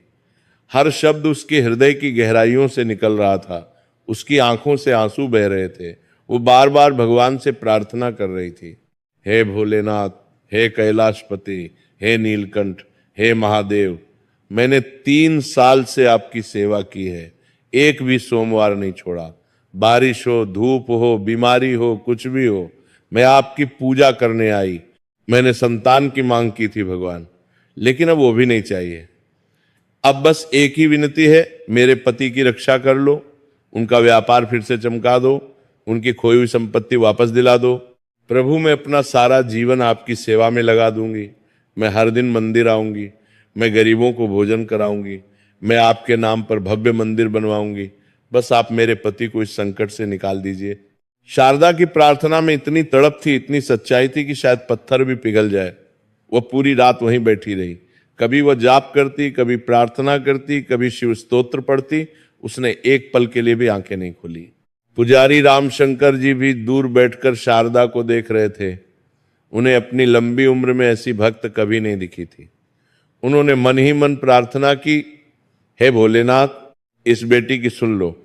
हर शब्द उसके हृदय की गहराइयों से निकल रहा था। उसकी आंखों से आंसू बह रहे थे। वो बार बार भगवान से प्रार्थना कर रही थी, हे भोलेनाथ, हे कैलाशपति, हे नीलकंठ, हे महादेव, मैंने 3 साल से आपकी सेवा की है, एक भी सोमवार नहीं छोड़ा। बारिश हो, धूप हो, बीमारी हो, कुछ भी हो, मैं आपकी पूजा करने आई। मैंने संतान की मांग की थी भगवान, लेकिन अब वो भी नहीं चाहिए। अब बस एक ही विनती है, मेरे पति की रक्षा कर लो, उनका व्यापार फिर से चमका दो, उनकी खोई हुई संपत्ति वापस दिला दो। प्रभु, मैं अपना सारा जीवन आपकी सेवा में लगा दूंगी। मैं हर दिन मंदिर आऊंगी, मैं गरीबों को भोजन कराऊंगी, मैं आपके नाम पर भव्य मंदिर बनवाऊंगी। बस आप मेरे पति को इस संकट से निकाल दीजिए। शारदा की प्रार्थना में इतनी तड़प थी, इतनी सच्चाई थी कि शायद पत्थर भी पिघल जाए। वह पूरी रात वहीं बैठी रही। कभी वह जाप करती, कभी प्रार्थना करती, कभी शिव स्तोत्र पढ़ती। उसने एक पल के लिए भी आंखें नहीं खोली। पुजारी रामशंकर जी भी दूर बैठकर शारदा को देख रहे थे। उन्हें अपनी लंबी उम्र में ऐसी भक्त कभी नहीं दिखी थी। उन्होंने मन ही मन प्रार्थना की, हे भोलेनाथ, इस बेटी की सुन लो।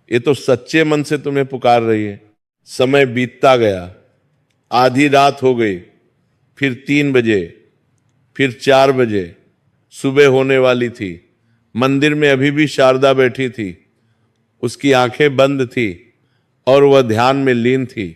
ये तो सच्चे मन से तुम्हें पुकार रही है। समय बीतता गया। आधी रात हो गई, फिर 3 बजे, फिर 4 बजे। सुबह होने वाली थी। मंदिर में अभी भी शारदा बैठी थी। उसकी आंखें बंद थी और वह ध्यान में लीन थी।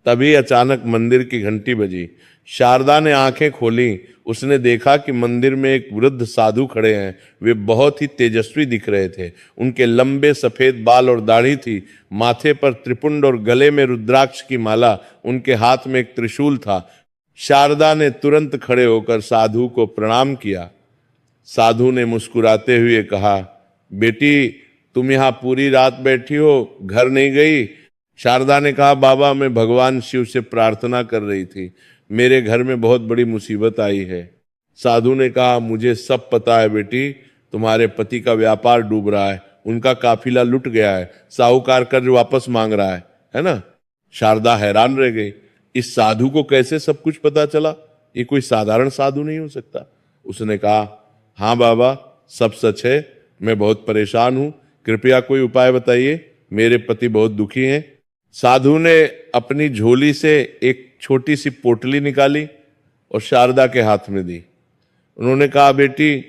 तभी अचानक मंदिर की घंटी बजी। शारदा ने आंखें खोली। उसने देखा कि मंदिर में एक वृद्ध साधु खड़े हैं। वे बहुत ही तेजस्वी दिख रहे थे। उनके लंबे सफेद बाल और दाढ़ी थी। माथे पर त्रिपुंड और गले में रुद्राक्ष की माला। उनके हाथ में एक त्रिशूल था। शारदा ने तुरंत खड़े होकर साधु को प्रणाम किया। साधु ने मुस्कुराते हुए कहा, बेटी, तुम यहाँ पूरी रात बैठी हो, घर नहीं गई। शारदा ने कहा, बाबा मैं भगवान शिव से प्रार्थना कर रही थी, मेरे घर में बहुत बड़ी मुसीबत आई है। साधु ने कहा, मुझे सब पता है बेटी, तुम्हारे पति का व्यापार डूब रहा है, उनका काफिला लुट गया है, साहूकार कर्ज वापस मांग रहा है ना। शारदा हैरान रह गई, इस साधु को कैसे सब कुछ पता चला? ये कोई साधारण साधु नहीं हो सकता। उसने कहा, हाँ बाबा सब सच है, मैं बहुत परेशान हूं, कृपया कोई उपाय बताइए, मेरे पति बहुत दुखी हैं। साधु ने अपनी झोली से एक छोटी सी पोटली निकाली और शारदा के हाथ में दी। उन्होंने कहा, बेटी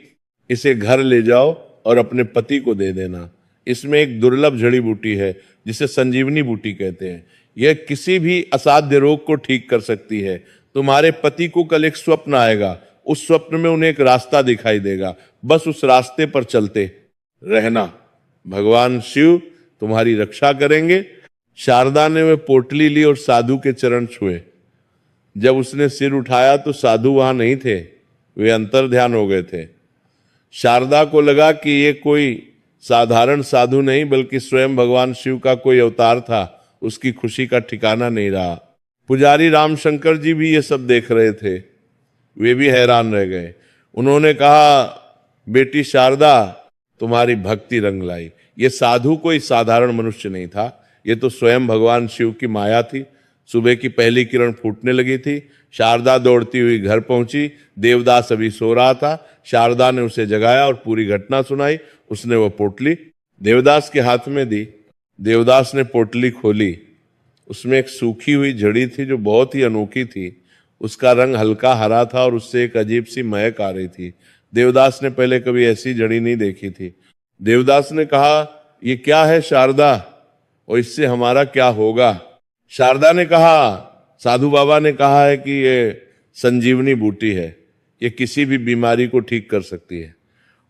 इसे घर ले जाओ और अपने पति को दे देना। इसमें एक दुर्लभ जड़ी बूटी है जिसे संजीवनी बूटी कहते हैं, यह किसी भी असाध्य रोग को ठीक कर सकती है। तुम्हारे पति को कल एक स्वप्न आएगा, उस स्वप्न में उन्हें एक रास्ता दिखाई देगा, बस उस रास्ते पर चलते रहना, भगवान शिव तुम्हारी रक्षा करेंगे। शारदा ने वह पोटली ली और साधु के चरण छुए। जब उसने सिर उठाया तो साधु वहां नहीं थे, वे अंतर ध्यान हो गए थे। शारदा को लगा कि ये कोई साधारण साधु नहीं बल्कि स्वयं भगवान शिव का कोई अवतार था। उसकी खुशी का ठिकाना नहीं रहा। पुजारी रामशंकर जी भी ये सब देख रहे थे, वे भी हैरान रह गए। उन्होंने कहा, बेटी शारदा तुम्हारी भक्ति रंग लाई। ये साधु कोई साधारण मनुष्य नहीं था, ये तो स्वयं भगवान शिव की माया थी। सुबह की पहली किरण फूटने लगी थी। शारदा दौड़ती हुई घर पहुंची। देवदास अभी सो रहा था। शारदा ने उसे जगाया और पूरी घटना सुनाई। उसने वो पोटली देवदास के हाथ में दी। देवदास ने पोटली खोली, उसमें एक सूखी हुई झड़ी थी जो बहुत ही अनोखी थी। उसका रंग हल्का हरा था और उससे एक अजीब सी महक आ रही थी। देवदास ने पहले कभी ऐसी झड़ी नहीं देखी थी। देवदास ने कहा, ये क्या है शारदा, और इससे हमारा क्या होगा? शारदा ने कहा, साधु बाबा ने कहा है कि ये संजीवनी बूटी है, ये किसी भी बीमारी को ठीक कर सकती है।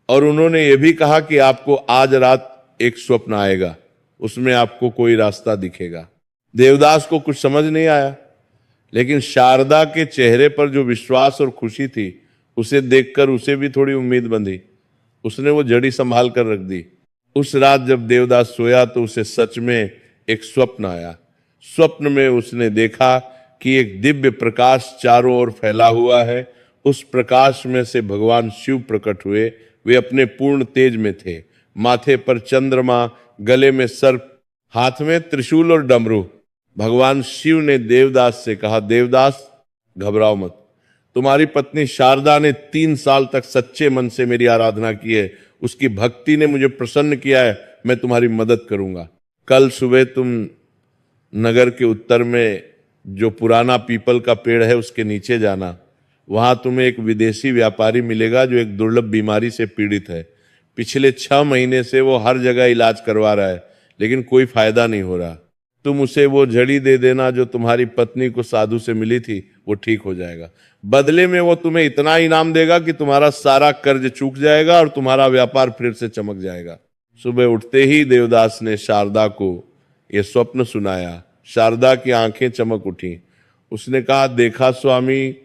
और उन्होंने ये भी कहा कि आपको आज रात एक स्वप्न आएगा, उसमें आपको कोई रास्ता दिखेगा। देवदास को कुछ समझ नहीं आया, लेकिन शारदा के चेहरे पर जो विश्वास और खुशी थी उसे देखकर उसे भी थोड़ी उम्मीद बंधी। उसने वो जड़ी संभाल कर रख दी। उस रात जब देवदास सोया तो उसे सच में एक स्वप्न आया। स्वप्न में उसने देखा कि एक दिव्य प्रकाश चारों ओर फैला हुआ है। उस प्रकाश में से भगवान शिव प्रकट हुए। वे अपने पूर्ण तेज में थे। माथे पर चंद्रमा, गले में सर्प, हाथ में त्रिशूल और डमरू। भगवान शिव ने देवदास से कहा, देवदास घबराओ मत, तुम्हारी पत्नी शारदा ने 3 साल तक सच्चे मन से मेरी आराधना की है, उसकी भक्ति ने मुझे प्रसन्न किया है, मैं तुम्हारी मदद करूंगा। कल सुबह तुम नगर के उत्तर में जो पुराना पीपल का पेड़ है उसके नीचे जाना। वहां तुम्हें एक विदेशी व्यापारी मिलेगा जो एक दुर्लभ बीमारी से पीड़ित है। पिछले 6 महीने से वो हर जगह इलाज करवा रहा है, लेकिन कोई फायदा नहीं हो रहा। तुम उसे वो जड़ी दे देना जो तुम्हारी पत्नी को साधु से मिली थी, वो ठीक हो जाएगा। बदले में वो तुम्हें इतना इनाम देगा कि तुम्हारा सारा कर्ज चूक जाएगा और तुम्हारा व्यापार फिर से चमक जाएगा। सुबह उठते ही देवदास ने शारदा को ये स्वप्न सुनाया। शारदा की आंखें चमक उठी। उसने कहा, देखा स्वामी,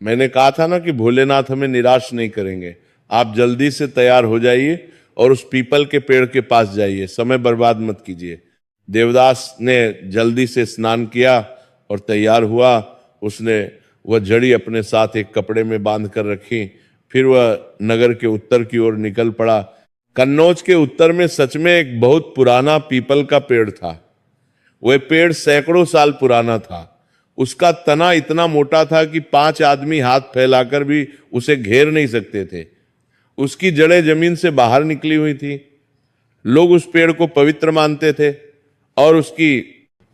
मैंने कहा था ना कि भोलेनाथ हमें निराश नहीं करेंगे। आप जल्दी से तैयार हो जाइए और उस पीपल के पेड़ के पास जाइए, समय बर्बाद मत कीजिए। देवदास ने जल्दी से स्नान किया और तैयार हुआ। उसने वह जड़ी अपने साथ एक कपड़े में बांध कर रखी। फिर वह नगर के उत्तर की ओर निकल पड़ा। कन्नौज के उत्तर में सच में एक बहुत पुराना पीपल का पेड़ था। वह पेड़ सैकड़ों साल पुराना था। उसका तना इतना मोटा था कि 5 आदमी हाथ फैलाकर भी उसे घेर नहीं सकते थे। उसकी जड़ें जमीन से बाहर निकली हुई थी। लोग उस पेड़ को पवित्र मानते थे और उसकी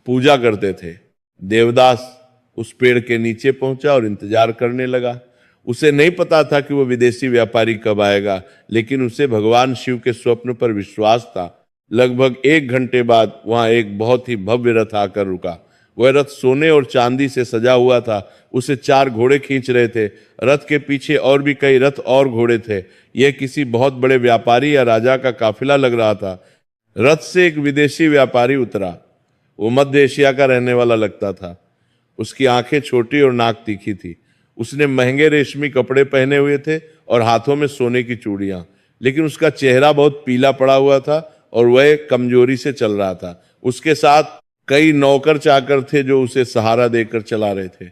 पूजा करते थे। देवदास उस पेड़ के नीचे पहुंचा और इंतजार करने लगा। उसे नहीं पता था कि वो विदेशी व्यापारी कब आएगा, लेकिन उसे भगवान शिव के स्वप्न पर विश्वास था। लगभग 1 घंटे बाद वहां एक बहुत ही भव्य रथ आकर रुका। वह रथ सोने और चांदी से सजा हुआ था। उसे 4 घोड़े खींच रहे थे। रथ के पीछे और भी कई रथ और घोड़े थे। यह किसी बहुत बड़े व्यापारी या राजा का काफिला लग रहा था। रथ से एक विदेशी व्यापारी उतरा। वो मध्य एशिया का रहने वाला लगता था। उसकी आंखें छोटी और नाक तीखी थी। उसने महंगे रेशमी कपड़े पहने हुए थे और हाथों में सोने की चूड़ियां, लेकिन उसका चेहरा बहुत पीला पड़ा हुआ था और वह कमजोरी से चल रहा था। उसके साथ कई नौकर चाकर थे जो उसे सहारा देकर चला रहे थे।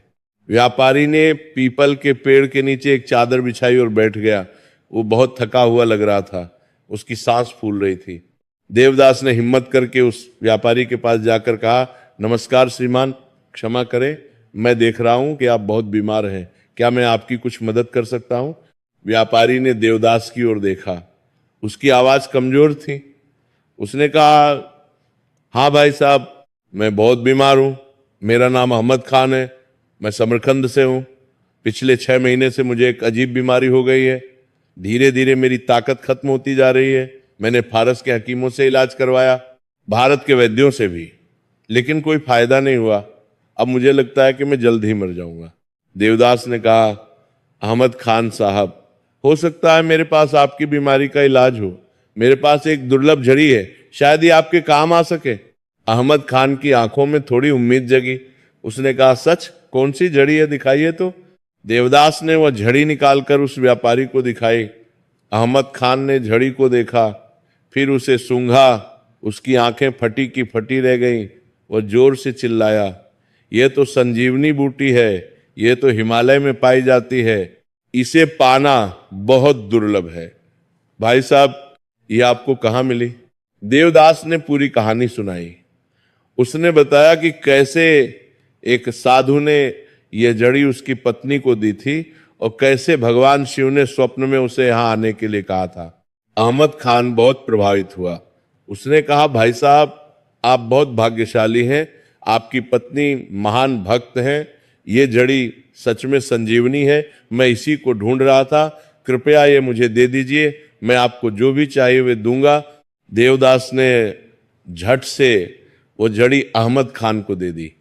व्यापारी ने पीपल के पेड़ के नीचे एक चादर बिछाई और बैठ गया। वो बहुत थका हुआ लग रहा था, उसकी सांस फूल रही थी। देवदास ने हिम्मत करके उस व्यापारी के पास जाकर कहा, नमस्कार श्रीमान, क्षमा करें, मैं देख रहा हूं कि आप बहुत बीमार हैं, क्या मैं आपकी कुछ मदद कर सकता हूं? व्यापारी ने देवदास की ओर देखा, उसकी आवाज कमजोर थी। उसने कहा, हाँ भाई साहब, मैं बहुत बीमार हूं, मेरा नाम अहमद खान है, मैं समरकंद से हूं। पिछले 6 महीने से मुझे एक अजीब बीमारी हो गई है, धीरे धीरे मेरी ताकत खत्म होती जा रही है। मैंने फारस के हकीमों से इलाज करवाया, भारत के वैद्यों से भी, लेकिन कोई फायदा नहीं हुआ। अब मुझे लगता है कि मैं जल्द ही मर जाऊंगा। देवदास ने कहा, अहमद खान साहब, हो सकता है मेरे पास आपकी बीमारी का इलाज हो। मेरे पास एक दुर्लभ झड़ी है, शायद ये आपके काम आ सके। अहमद खान की आंखों में थोड़ी उम्मीद जगी। उसने कहा, सच? कौन सी झड़ी है, दिखाइए तो। देवदास ने वह झड़ी निकालकर उस व्यापारी को दिखाई। अहमद खान ने झड़ी को देखा, फिर उसे सूंघा। उसकी आंखें फटी की फटी रह गईं। वह जोर से चिल्लाया, यह तो संजीवनी बूटी है, यह तो हिमालय में पाई जाती है, इसे पाना बहुत दुर्लभ है। भाई साहब, यह आपको कहाँ मिली? देवदास ने पूरी कहानी सुनाई। उसने बताया कि कैसे एक साधु ने यह जड़ी उसकी पत्नी को दी थी और कैसे भगवान शिव ने स्वप्न में उसे यहां आने के लिए कहा था। अहमद खान बहुत प्रभावित हुआ। उसने कहा, भाई साहब, आप बहुत भाग्यशाली हैं, आपकी पत्नी महान भक्त हैं, ये जड़ी सच में संजीवनी है, मैं इसी को ढूंढ रहा था, कृपया ये मुझे दे दीजिए, मैं आपको जो भी चाहिए वे दूंगा। देवदास ने झट से वो जड़ी अहमद खान को दे दी।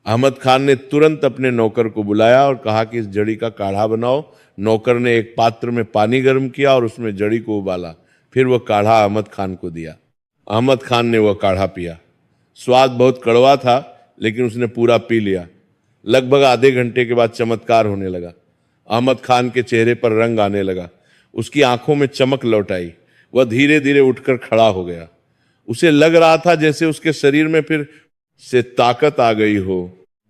अहमद खान ने तुरंत अपने नौकर को बुलाया और कहा कि इस जड़ी का काढ़ा बनाओ। नौकर ने एक पात्र में पानी गर्म किया और उसमें जड़ी को उबाला, फिर वह काढ़ा अहमद खान को दिया। अहमद खान ने वह काढ़ा पिया। स्वाद बहुत कड़वा था, लेकिन उसने पूरा पी लिया। लगभग आधे घंटे के बाद चमत्कार होने लगा। अहमद खान के चेहरे पर रंग आने लगा, उसकी आंखों में चमक लौट आई। वह धीरे धीरे उठकर खड़ा हो गया। उसे लग रहा था जैसे उसके शरीर में फिर से ताकत आ गई हो।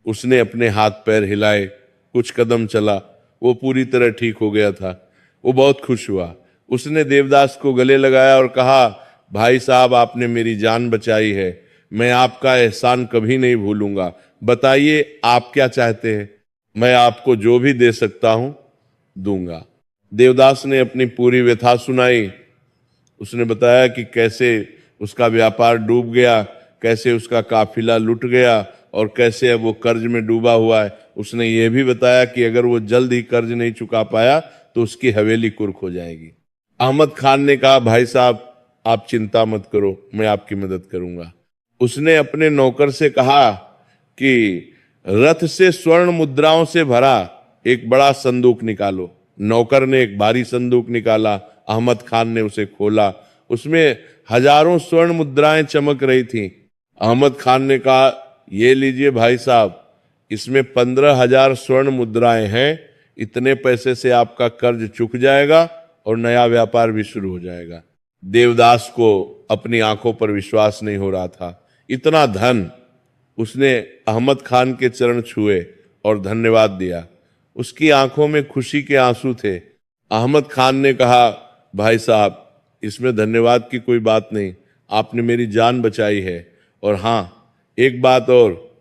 उसने अपने हाथ पैर हिलाए, कुछ कदम चला, वो पूरी तरह ठीक हो गया था। वो बहुत खुश हुआ। उसने देवदास को गले लगाया और कहा, भाई साहब, आपने मेरी जान बचाई है, मैं आपका एहसान कभी नहीं भूलूंगा। बताइए आप क्या चाहते हैं, मैं आपको जो भी दे सकता हूं दूंगा। देवदास ने अपनी पूरी व्यथा सुनाई। उसने बताया कि कैसे उसका व्यापार डूब गया, कैसे उसका काफिला लुट गया और कैसे अब वो कर्ज में डूबा हुआ है। उसने ये भी बताया कि अगर वो जल्द ही कर्ज नहीं चुका पाया तो उसकी हवेली कुर्क हो जाएगी। अहमद खान ने कहा, भाई साहब, आप चिंता मत करो, मैं आपकी मदद करूंगा। उसने अपने नौकर से कहा कि रथ से स्वर्ण मुद्राओं से भरा एक बड़ा संदूक निकालो। नौकर ने एक भारी संदूक निकाला। अहमद खान ने उसे खोला। उसमें हजारों स्वर्ण मुद्राएं चमक रही थीं। अहमद खान ने कहा, ये लीजिए भाई साहब, इसमें 15,000 स्वर्ण मुद्राएं हैं। इतने पैसे से आपका कर्ज चुक जाएगा और नया व्यापार भी शुरू हो जाएगा। देवदास को अपनी आंखों पर विश्वास नहीं हो रहा था, इतना धन। उसने अहमद खान के चरण छुए और धन्यवाद दिया। उसकी आंखों में खुशी के आंसू थे। अहमद खान ने कहा, भाई साहब, इसमें धन्यवाद की कोई बात नहीं, आपने मेरी जान बचाई है। और हाँ, एक बात और,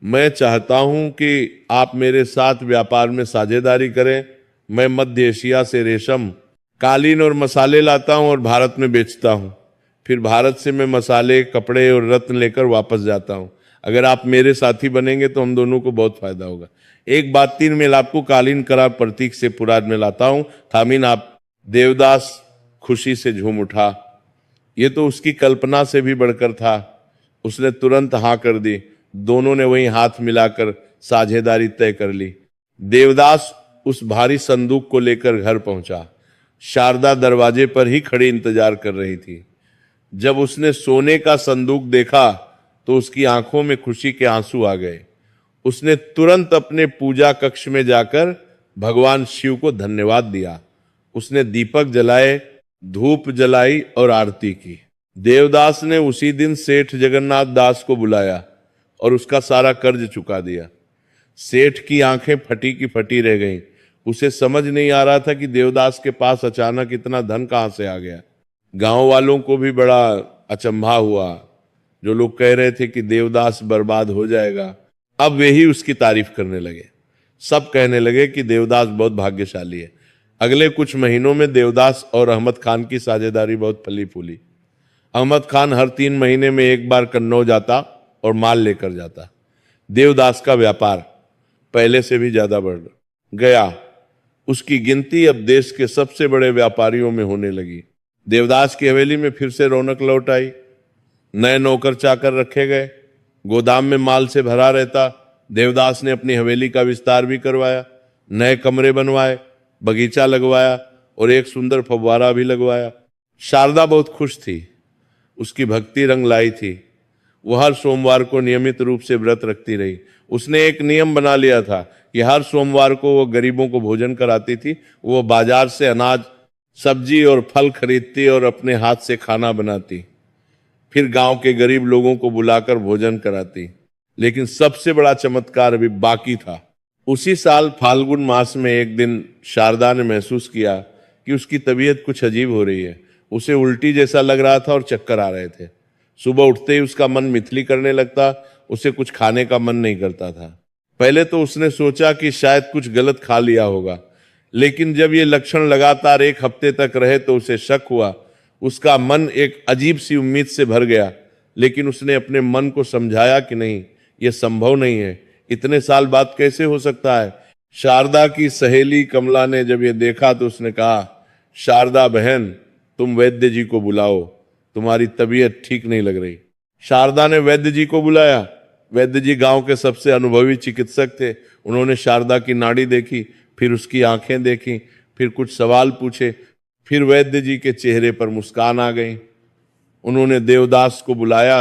मैं चाहता हूं कि आप मेरे साथ व्यापार में साझेदारी करें। मैं मध्य एशिया से रेशम, कालीन और मसाले लाता हूं और भारत में बेचता हूं। फिर भारत से मैं मसाले, कपड़े और रत्न लेकर वापस जाता हूं। अगर आप मेरे साथी बनेंगे तो हम दोनों को बहुत फायदा होगा। एक बात 3 मेल आपको कालीन करार प्रतीक से पुराद में लाता हूं, थामीन आप। देवदास खुशी से झूम उठा। ये तो उसकी कल्पना से भी बढ़कर था। उसने तुरंत हां कर दी। दोनों ने वहीं हाथ मिलाकर साझेदारी तय कर ली। देवदास उस भारी संदूक को लेकर घर पहुंचा। शारदा दरवाजे पर ही खड़ी इंतजार कर रही थी। जब उसने सोने का संदूक देखा तो उसकी आंखों में खुशी के आंसू आ गए। उसने तुरंत अपने पूजा कक्ष में जाकर भगवान शिव को धन्यवाद दिया। उसने दीपक जलाए, धूप जलाई और आरती की। देवदास ने उसी दिन सेठ जगन्नाथ दास को बुलाया और उसका सारा कर्ज चुका दिया। सेठ की आंखें फटी की फटी रह गईं। उसे समझ नहीं आ रहा था कि देवदास के पास अचानक इतना धन कहां से आ गया। गांव वालों को भी बड़ा अचंभा हुआ। जो लोग कह रहे थे कि देवदास बर्बाद हो जाएगा, अब वे ही उसकी तारीफ करने लगे। सब कहने लगे कि देवदास बहुत भाग्यशाली है। अगले कुछ महीनों में देवदास और अहमद खान की साझेदारी बहुत फली फूली। अहमद खान हर 3 महीने में एक बार कन्नौज जाता और माल लेकर जाता। देवदास का व्यापार पहले से भी ज्यादा बढ़ गया। उसकी गिनती अब देश के सबसे बड़े व्यापारियों में होने लगी। देवदास की हवेली में फिर से रौनक लौट आई। नए नौकर चाकर रखे गए। गोदाम में माल से भरा रहता। देवदास ने अपनी हवेली का विस्तार भी करवाया, नए कमरे बनवाए, बगीचा लगवाया और एक सुंदर फव्वारा भी लगवाया। शारदा बहुत खुश थी। उसकी भक्ति रंग लाई थी। वह हर सोमवार को नियमित रूप से व्रत रखती रही। उसने एक नियम बना लिया था कि हर सोमवार को वो गरीबों को भोजन कराती थी। वो बाजार से अनाज, सब्जी और फल खरीदती और अपने हाथ से खाना बनाती, फिर गांव के गरीब लोगों को बुलाकर भोजन कराती। लेकिन सबसे बड़ा चमत्कार अभी बाकी था। उसी साल फाल्गुन मास में एक दिन शारदा ने महसूस किया कि उसकी तबीयत कुछ अजीब हो रही है। उसे उल्टी जैसा लग रहा था और चक्कर आ रहे थे। सुबह उठते ही उसका मन मिथली करने लगता। उसे कुछ खाने का मन नहीं करता था। पहले तो उसने सोचा कि शायद कुछ गलत खा लिया होगा, लेकिन जब ये लक्षण लगातार 1 हफ्ते तक रहे तो उसे शक हुआ। उसका मन एक अजीब सी उम्मीद से भर गया। लेकिन उसने अपने मन को समझाया कि नहीं, यह संभव नहीं है। इतने साल बाद कैसे हो सकता है। शारदा की सहेली कमला ने जब ये देखा तो उसने कहा, शारदा बहन, तुम वैद्य जी को बुलाओ, तुम्हारी तबीयत ठीक नहीं लग रही। शारदा ने वैद्य जी को बुलाया। वैद्य जी गांव के सबसे अनुभवी चिकित्सक थे। उन्होंने शारदा की नाड़ी देखी, फिर उसकी आंखें देखी, फिर कुछ सवाल पूछे। फिर वैद्य जी के चेहरे पर मुस्कान आ गई। उन्होंने देवदास को बुलाया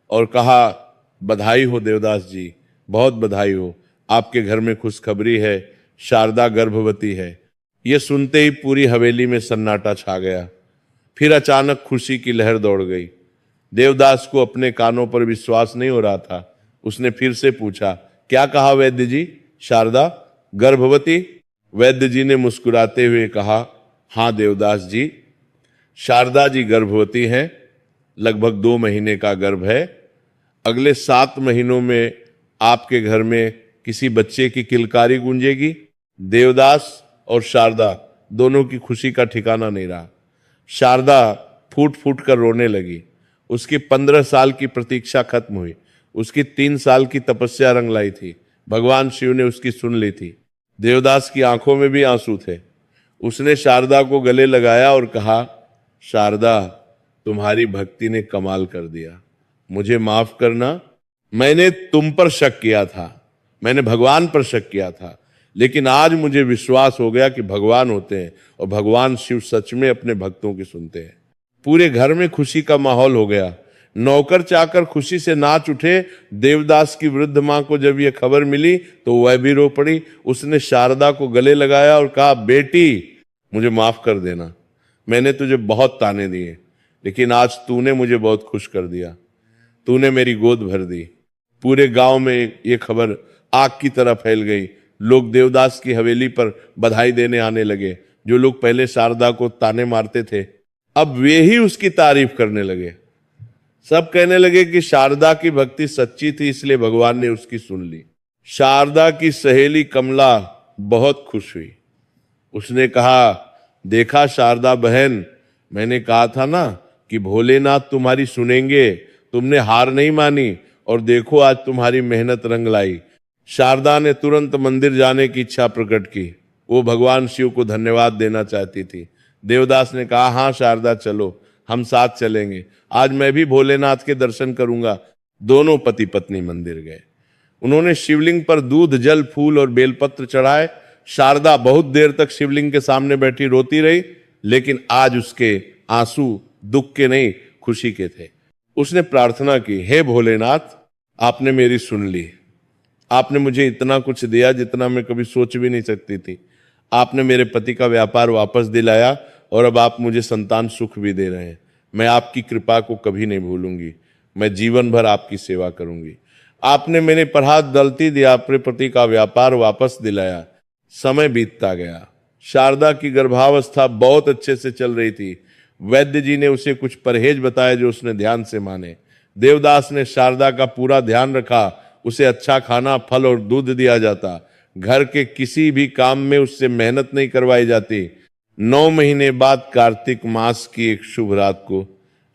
और कहा, बधाई हो देवदास जी, बहुत बधाई हो, आपके घर में खुशखबरी है, शारदा गर्भवती है। यह सुनते ही पूरी हवेली में सन्नाटा छा गया। फिर अचानक खुशी की लहर दौड़ गई। देवदास को अपने कानों पर विश्वास नहीं हो रहा था। उसने फिर से पूछा, क्या कहा वैद्य जी, शारदा गर्भवती? वैद्य जी ने मुस्कुराते हुए कहा, हाँ देवदास जी, शारदा जी गर्भवती हैं। लगभग 2 महीने का गर्भ है। अगले 7 महीनों में आपके घर में किसी बच्चे की किलकारी गूंजेगी। देवदास और शारदा दोनों की खुशी का ठिकाना नहीं रहा। शारदा फूट फूट कर रोने लगी। उसकी 15 साल की प्रतीक्षा खत्म हुई। उसकी 3 साल की तपस्या रंग लाई थी। भगवान शिव ने उसकी सुन ली थी। देवदास की आंखों में भी आंसू थे। उसने शारदा को गले लगाया और कहा, शारदा, तुम्हारी भक्ति ने कमाल कर दिया। मुझे माफ करना। मैंने तुम पर शक किया था, मैंने भगवान पर शक किया था, लेकिन आज मुझे विश्वास हो गया कि भगवान होते हैं और भगवान शिव सच में अपने भक्तों की सुनते हैं। पूरे घर में खुशी का माहौल हो गया। नौकर चाकर खुशी से नाच उठे। देवदास की वृद्ध मां को जब यह खबर मिली तो वह भी रो पड़ी। उसने शारदा को गले लगाया और कहा, बेटी, मुझे माफ कर देना। मैंने तुझे बहुत ताने दिए, लेकिन आज तूने मुझे बहुत खुश कर दिया। तूने मेरी गोद भर दी। पूरे गांव में ये खबर आग की तरह फैल गई। लोग देवदास की हवेली पर बधाई देने आने लगे। जो लोग पहले शारदा को ताने मारते थे, अब वे ही उसकी तारीफ करने लगे। सब कहने लगे कि शारदा की भक्ति सच्ची थी, इसलिए भगवान ने उसकी सुन ली। शारदा की सहेली कमला बहुत खुश हुई। उसने कहा, देखा शारदा बहन, मैंने कहा था ना कि भोलेनाथ तुम्हारी सुनेंगे। तुमने हार नहीं मानी और देखो आज तुम्हारी मेहनत रंग लाई। शारदा ने तुरंत मंदिर जाने की इच्छा प्रकट की। वो भगवान शिव को धन्यवाद देना चाहती थी। देवदास ने कहा, हाँ शारदा, चलो, हम साथ चलेंगे। आज मैं भी भोलेनाथ के दर्शन करूंगा। दोनों पति पत्नी मंदिर गए। उन्होंने शिवलिंग पर दूध, जल, फूल और बेलपत्र चढ़ाए। शारदा बहुत देर तक शिवलिंग के सामने बैठी रोती रही, लेकिन आज उसके आंसू दुख के नहीं, खुशी के थे। उसने प्रार्थना की, हे भोलेनाथ, आपने मेरी सुन ली। आपने मुझे इतना कुछ दिया जितना मैं कभी सोच भी नहीं सकती थी। आपने मेरे पति का व्यापार वापस दिलाया और अब आप मुझे संतान सुख भी दे रहे हैं। मैं आपकी कृपा को कभी नहीं भूलूंगी, मैं जीवन भर आपकी सेवा करूंगी। आपने मेरे पर हाथ दलती दिया, अपने पति का व्यापार वापस दिलाया। समय बीतता गया। शारदा की गर्भावस्था बहुत अच्छे से चल रही थी। वैद्य जी ने उसे कुछ परहेज बताए जो उसने ध्यान से माने। देवदास ने शारदा का पूरा ध्यान रखा। उसे अच्छा खाना, फल और दूध दिया जाता। घर के किसी भी काम में उससे मेहनत नहीं करवाई जाती। 9 महीने बाद कार्तिक मास की एक शुभ रात को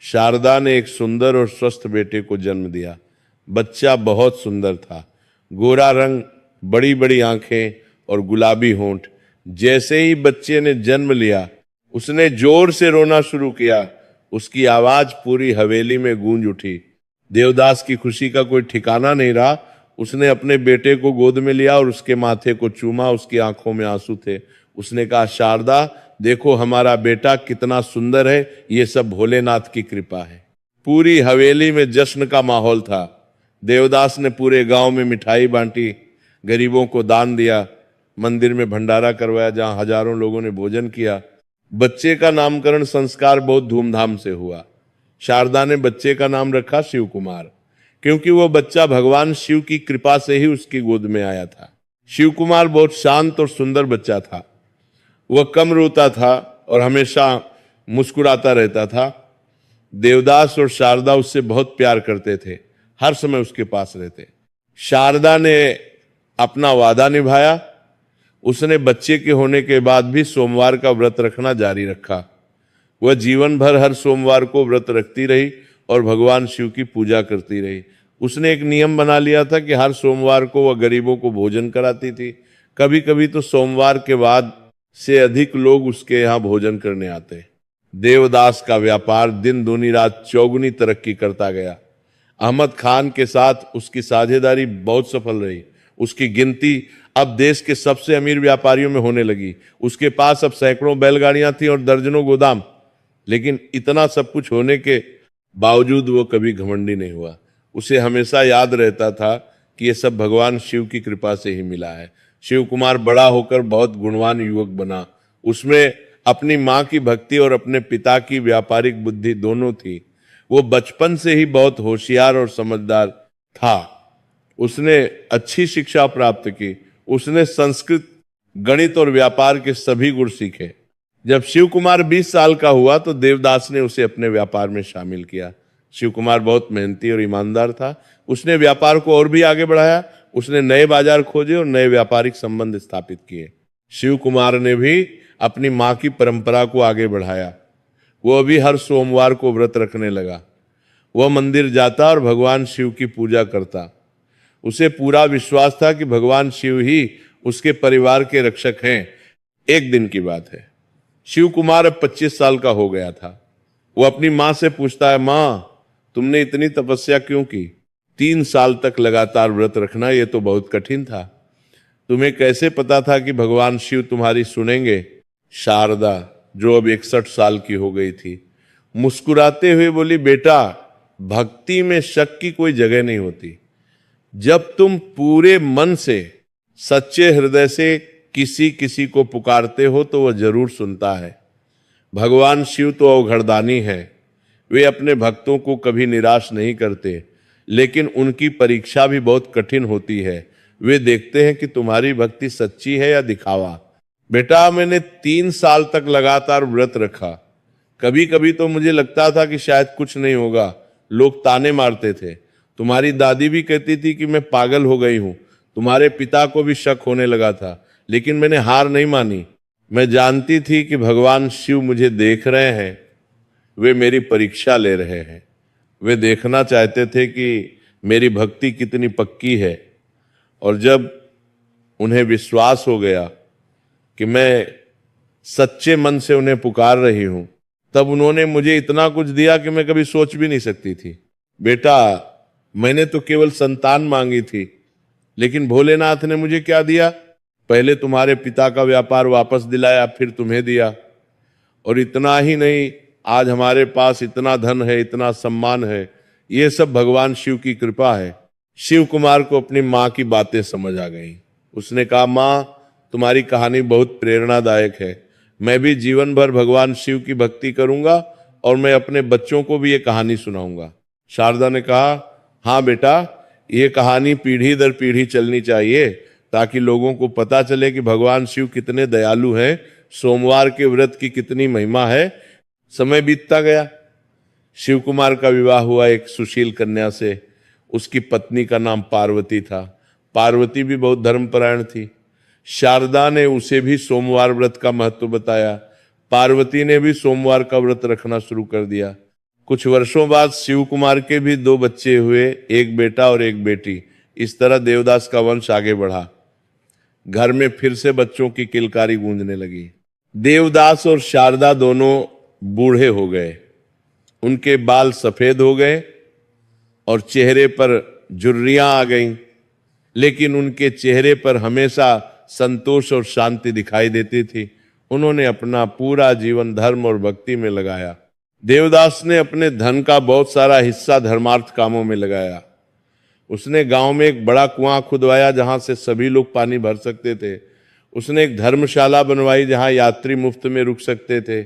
शारदा ने एक सुंदर और स्वस्थ बेटे को जन्म दिया। बच्चा बहुत सुंदर था। गोरा रंग, बड़ी बड़ी आंखें और गुलाबी होंठ। जैसे ही बच्चे ने जन्म लिया, उसने जोर से रोना शुरू किया। उसकी आवाज पूरी हवेली में गूंज उठी। देवदास की खुशी का कोई ठिकाना नहीं रहा। उसने अपने बेटे को गोद में लिया और उसके माथे को चूमा। उसकी आंखों में आंसू थे। उसने कहा, शारदा देखो हमारा बेटा कितना सुंदर है, ये सब भोलेनाथ की कृपा है। पूरी हवेली में जश्न का माहौल था। देवदास ने पूरे गांव में मिठाई बांटी, गरीबों को दान दिया, मंदिर में भंडारा करवाया जहां हजारों लोगों ने भोजन किया। बच्चे का नामकरण संस्कार बहुत धूमधाम से हुआ। शारदा ने बच्चे का नाम रखा शिव कुमार, क्योंकि वो बच्चा भगवान शिव की कृपा से ही उसकी गोद में आया था। शिव कुमार बहुत शांत और सुंदर बच्चा था। वह कम रोता था और हमेशा मुस्कुराता रहता था। देवदास और शारदा उससे बहुत प्यार करते थे, हर समय उसके पास रहते। शारदा ने अपना वादा निभाया। उसने बच्चे के होने के बाद भी सोमवार का व्रत रखना जारी रखा। वह जीवन भर हर सोमवार को व्रत रखती रही और भगवान शिव की पूजा करती रही। उसने एक नियम बना लिया था कि हर सोमवार को वह गरीबों को भोजन कराती थी। कभी कभी तो सोमवार के बाद से अधिक लोग उसके यहाँ भोजन करने आते। देवदास का व्यापार दिन दूनी रात चौगुनी तरक्की करता गया। अहमद खान के साथ उसकी साझेदारी बहुत सफल रही। उसकी गिनती अब देश के सबसे अमीर व्यापारियों में होने लगी। उसके पास अब सैकड़ों बैलगाड़ियां थी और दर्जनों गोदाम। लेकिन इतना सब कुछ होने के बावजूद वो कभी घमंडी नहीं हुआ। उसे हमेशा याद रहता था कि ये सब भगवान शिव की कृपा से ही मिला है। शिव कुमार बड़ा होकर बहुत गुणवान युवक बना। उसमें अपनी माँ की भक्ति और अपने पिता की व्यापारिक बुद्धि दोनों थी। वो बचपन से ही बहुत होशियार और समझदार था। उसने अच्छी शिक्षा प्राप्त की। उसने संस्कृत, गणित और व्यापार के सभी गुण सीखे। जब शिव कुमार 20 साल का हुआ तो देवदास ने उसे अपने व्यापार में शामिल किया। शिव कुमार बहुत मेहनती और ईमानदार था। उसने व्यापार को और भी आगे बढ़ाया। उसने नए बाजार खोजे और नए व्यापारिक संबंध स्थापित किए। शिव कुमार ने भी अपनी माँ की परंपरा को आगे बढ़ाया। वो अभी हर सोमवार को व्रत रखने लगा। वह मंदिर जाता और भगवान शिव की पूजा करता। उसे पूरा विश्वास था कि भगवान शिव ही उसके परिवार के रक्षक हैं। एक दिन की बात है, शिव कुमार अब 25 साल का हो गया था। वो अपनी माँ से पूछता है, माँ तुमने इतनी तपस्या क्यों की? 3 साल तक लगातार व्रत रखना ये तो बहुत कठिन था। तुम्हें कैसे पता था कि भगवान शिव तुम्हारी सुनेंगे? शारदा, जो अब 61 साल की हो गई थी, मुस्कुराते हुए बोली, बेटा भक्ति में शक की कोई जगह नहीं होती। जब तुम पूरे मन से, सच्चे हृदय से किसी किसी को पुकारते हो तो वह जरूर सुनता है। भगवान शिव तो अवघड़दानी है। वे अपने भक्तों को कभी निराश नहीं करते, लेकिन उनकी परीक्षा भी बहुत कठिन होती है। वे देखते हैं कि तुम्हारी भक्ति सच्ची है या दिखावा। बेटा मैंने 3 साल तक लगातार व्रत रखा। कभी कभी तो मुझे लगता था कि शायद कुछ नहीं होगा। लोग ताने मारते थे। तुम्हारी दादी भी कहती थी कि मैं पागल हो गई हूं। तुम्हारे पिता को भी शक होने लगा था, लेकिन मैंने हार नहीं मानी। मैं जानती थी कि भगवान शिव मुझे देख रहे हैं। वे मेरी परीक्षा ले रहे हैं। वे देखना चाहते थे कि मेरी भक्ति कितनी पक्की है। और जब उन्हें विश्वास हो गया कि मैं सच्चे मन से उन्हें पुकार रही हूं, तब उन्होंने मुझे इतना कुछ दिया कि मैं कभी सोच भी नहीं सकती थी। बेटा मैंने तो केवल संतान मांगी थी, लेकिन भोलेनाथ ने मुझे क्या दिया? पहले तुम्हारे पिता का व्यापार वापस दिलाया, फिर तुम्हें दिया। और इतना ही नहीं, आज हमारे पास इतना धन है, इतना सम्मान है। ये सब भगवान शिव की कृपा है। शिव कुमार को अपनी माँ की बातें समझ आ गई। उसने कहा, माँ तुम्हारी कहानी बहुत प्रेरणादायक है। मैं भी जीवन भर भगवान शिव की भक्ति करूंगा और मैं अपने बच्चों को भी ये कहानी सुनाऊंगा। शारदा ने कहा, हाँ बेटा, ये कहानी पीढ़ी दर पीढ़ी चलनी चाहिए ताकि लोगों को पता चले कि भगवान शिव कितने दयालु हैं, सोमवार के व्रत की कितनी महिमा है। समय बीतता गया। शिव कुमार का विवाह हुआ एक सुशील कन्या से। उसकी पत्नी का नाम पार्वती था। पार्वती भी बहुत धर्मपरायण थी। शारदा ने उसे भी सोमवार व्रत का महत्व बताया। पार्वती ने भी सोमवार का व्रत रखना शुरू कर दिया। कुछ वर्षों बाद शिव कुमार के भी 2 बच्चे हुए, एक बेटा और एक बेटी। इस तरह देवदास का वंश आगे बढ़ा। घर में फिर से बच्चों की किलकारी गूंजने लगी। देवदास और शारदा दोनों बूढ़े हो गए। उनके बाल सफेद हो गए और चेहरे पर झुर्रियां आ गईं, लेकिन उनके चेहरे पर हमेशा संतोष और शांति दिखाई देती थी। उन्होंने अपना पूरा जीवन धर्म और भक्ति में लगाया। देवदास ने अपने धन का बहुत सारा हिस्सा धर्मार्थ कामों में लगाया। उसने गांव में एक बड़ा कुआं खुदवाया जहां से सभी लोग पानी भर सकते थे। उसने एक धर्मशाला बनवाई जहां यात्री मुफ्त में रुक सकते थे।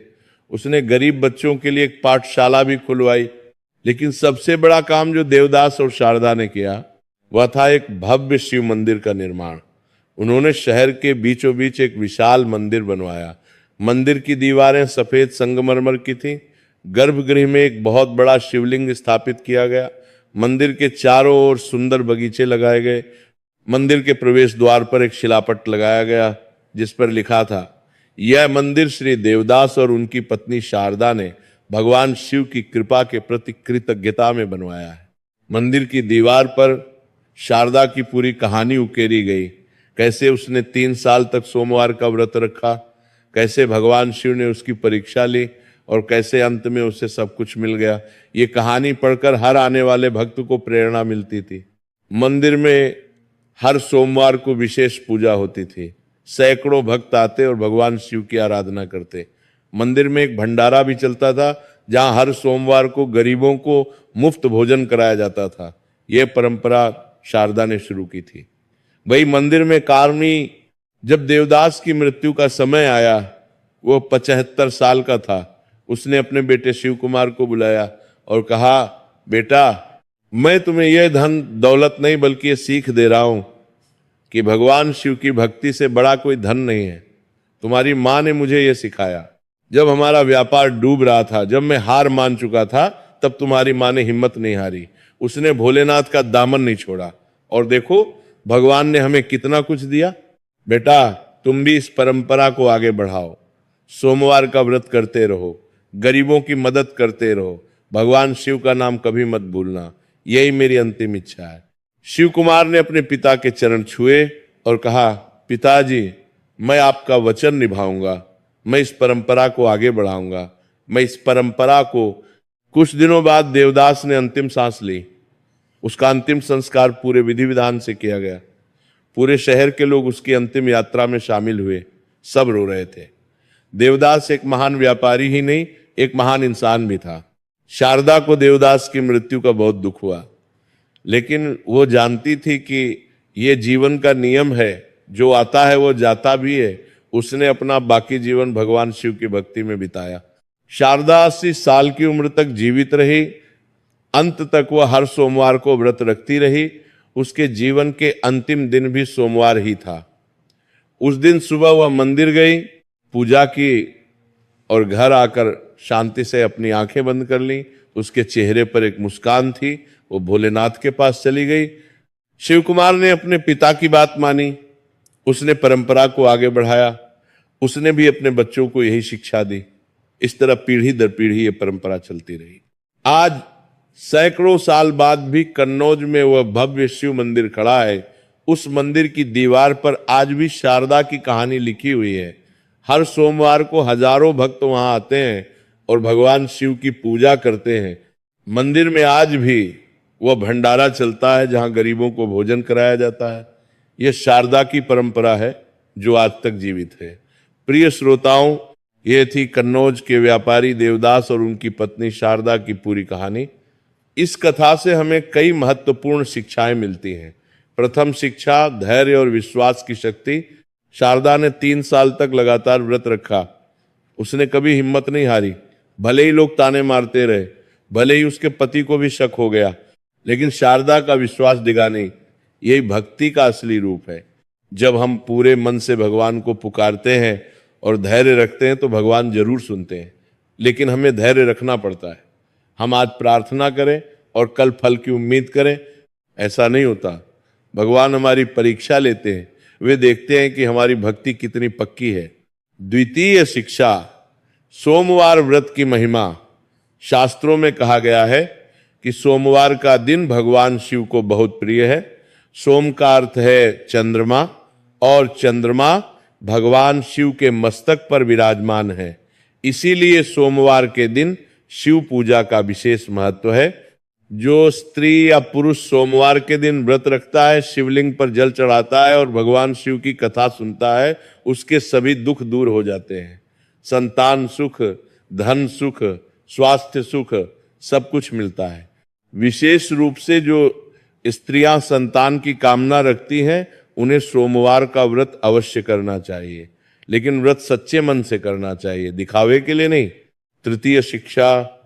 उसने गरीब बच्चों के लिए एक पाठशाला भी खुलवाई। लेकिन सबसे बड़ा काम जो देवदास और शारदा ने किया वह था एक भव्य शिव मंदिर का निर्माण। उन्होंने शहर के बीचों बीच एक विशाल मंदिर बनवाया। मंदिर की दीवारें सफेद संगमरमर की थीं। गर्भगृह में एक बहुत बड़ा शिवलिंग स्थापित किया गया। मंदिर के चारों ओर सुंदर बगीचे लगाए गए। मंदिर के प्रवेश द्वार पर एक शिलापट लगाया गया जिस पर लिखा था, यह मंदिर श्री देवदास और उनकी पत्नी शारदा ने भगवान शिव की कृपा के प्रति कृतज्ञता में बनवाया है। मंदिर की दीवार पर शारदा की पूरी कहानी उकेरी गई। कैसे उसने 3 साल तक सोमवार का व्रत रखा, कैसे भगवान शिव ने उसकी परीक्षा ली और कैसे अंत में उसे सब कुछ मिल गया। ये कहानी पढ़कर हर आने वाले भक्त को प्रेरणा मिलती थी। मंदिर में हर सोमवार को विशेष पूजा होती थी। सैकड़ों भक्त आते और भगवान शिव की आराधना करते। मंदिर में एक भंडारा भी चलता था जहां हर सोमवार को गरीबों को मुफ्त भोजन कराया जाता था। यह परंपरा शारदा ने शुरू की थी। वही मंदिर में कार्मी, जब देवदास की मृत्यु का समय आया, वो 75 साल का था। उसने अपने बेटे शिव कुमार को बुलाया और कहा, बेटा, मैं तुम्हें यह धन दौलत नहीं बल्कि ये सीख दे रहा हूं कि भगवान शिव की भक्ति से बड़ा कोई धन नहीं है। तुम्हारी मां ने मुझे यह सिखाया। जब हमारा व्यापार डूब रहा था, जब मैं हार मान चुका था, तब तुम्हारी मां ने हिम्मत नहीं हारी। उसने भोलेनाथ का दामन नहीं छोड़ा और देखो भगवान ने हमें कितना कुछ दिया। बेटा, तुम भी इस परंपरा को आगे बढ़ाओ। सोमवार का व्रत करते रहो, गरीबों की मदद करते रहो, भगवान शिव का नाम कभी मत भूलना। यही मेरी अंतिम इच्छा है। शिव कुमार ने अपने पिता के चरण छुए और कहा, पिताजी, मैं आपका वचन निभाऊंगा। मैं इस परंपरा को आगे बढ़ाऊंगा। मैं इस परंपरा को। कुछ दिनों बाद देवदास ने अंतिम सांस ली। उसका अंतिम संस्कार पूरे विधि विधान से किया गया। पूरे शहर के लोग उसकी अंतिम यात्रा में शामिल हुए। सब रो रहे थे। देवदास एक महान व्यापारी ही नहीं, एक महान इंसान भी था। शारदा को देवदास की मृत्यु का बहुत दुख हुआ, लेकिन वो जानती थी कि ये जीवन का नियम है, जो आता है वो जाता भी है। उसने अपना बाकी जीवन भगवान शिव की भक्ति में बिताया। शारदा 80 साल की उम्र तक जीवित रही। अंत तक वह हर सोमवार को व्रत रखती रही। उसके जीवन के अंतिम दिन भी सोमवार ही था। उस दिन सुबह वह मंदिर गई, पूजा की और घर आकर शांति से अपनी आंखें बंद कर ली। उसके चेहरे पर एक मुस्कान थी। वो भोलेनाथ के पास चली गई। शिव कुमार ने अपने पिता की बात मानी। उसने परंपरा को आगे बढ़ाया। उसने भी अपने बच्चों को यही शिक्षा दी। इस तरह पीढ़ी दर पीढ़ी ये परंपरा चलती रही। आज सैकड़ों साल बाद भी कन्नौज में वह भव्य शिव मंदिर खड़ा है। उस मंदिर की दीवार पर आज भी शारदा की कहानी लिखी हुई है। हर सोमवार को हजारों भक्त वहां आते हैं और भगवान शिव की पूजा करते हैं। मंदिर में आज भी वह भंडारा चलता है जहां गरीबों को भोजन कराया जाता है। यह शारदा की परंपरा है जो आज तक जीवित है। प्रिय श्रोताओं, यह थी कन्नौज के व्यापारी देवदास और उनकी पत्नी शारदा की पूरी कहानी। इस कथा से हमें कई महत्वपूर्ण शिक्षाएं मिलती हैं। प्रथम शिक्षा, धैर्य और विश्वास की शक्ति। शारदा ने 3 साल तक लगातार व्रत रखा। उसने कभी हिम्मत नहीं हारी। भले ही लोग ताने मारते रहे, भले ही उसके पति को भी शक हो गया, लेकिन शारदा का विश्वास डिगा नहीं। यही भक्ति का असली रूप है। जब हम पूरे मन से भगवान को पुकारते हैं और धैर्य रखते हैं तो भगवान जरूर सुनते हैं, लेकिन हमें धैर्य रखना पड़ता है। हम आज प्रार्थना करें और कल फल की उम्मीद करें, ऐसा नहीं होता। भगवान हमारी परीक्षा लेते हैं, वे देखते हैं कि हमारी भक्ति कितनी पक्की है। द्वितीय शिक्षा, सोमवार व्रत की महिमा। शास्त्रों में कहा गया है कि सोमवार का दिन भगवान शिव को बहुत प्रिय है। सोम का अर्थ है चंद्रमा, और चंद्रमा भगवान शिव के मस्तक पर विराजमान है। इसीलिए सोमवार के दिन शिव पूजा का विशेष महत्व है। जो स्त्री या पुरुष सोमवार के दिन व्रत रखता है, शिवलिंग पर जल चढ़ाता है और भगवान शिव की कथा सुनता है, उसके सभी दुख दूर हो जाते हैं। संतान सुख, धन सुख, स्वास्थ्य सुख, सब कुछ मिलता है। विशेष रूप से जो स्त्रियां संतान की कामना रखती हैं, उन्हें सोमवार का व्रत अवश्य करना चाहिए, लेकिन व्रत सच्चे मन से करना चाहिए, दिखावे के लिए नहीं। तृतीय शिक्षा,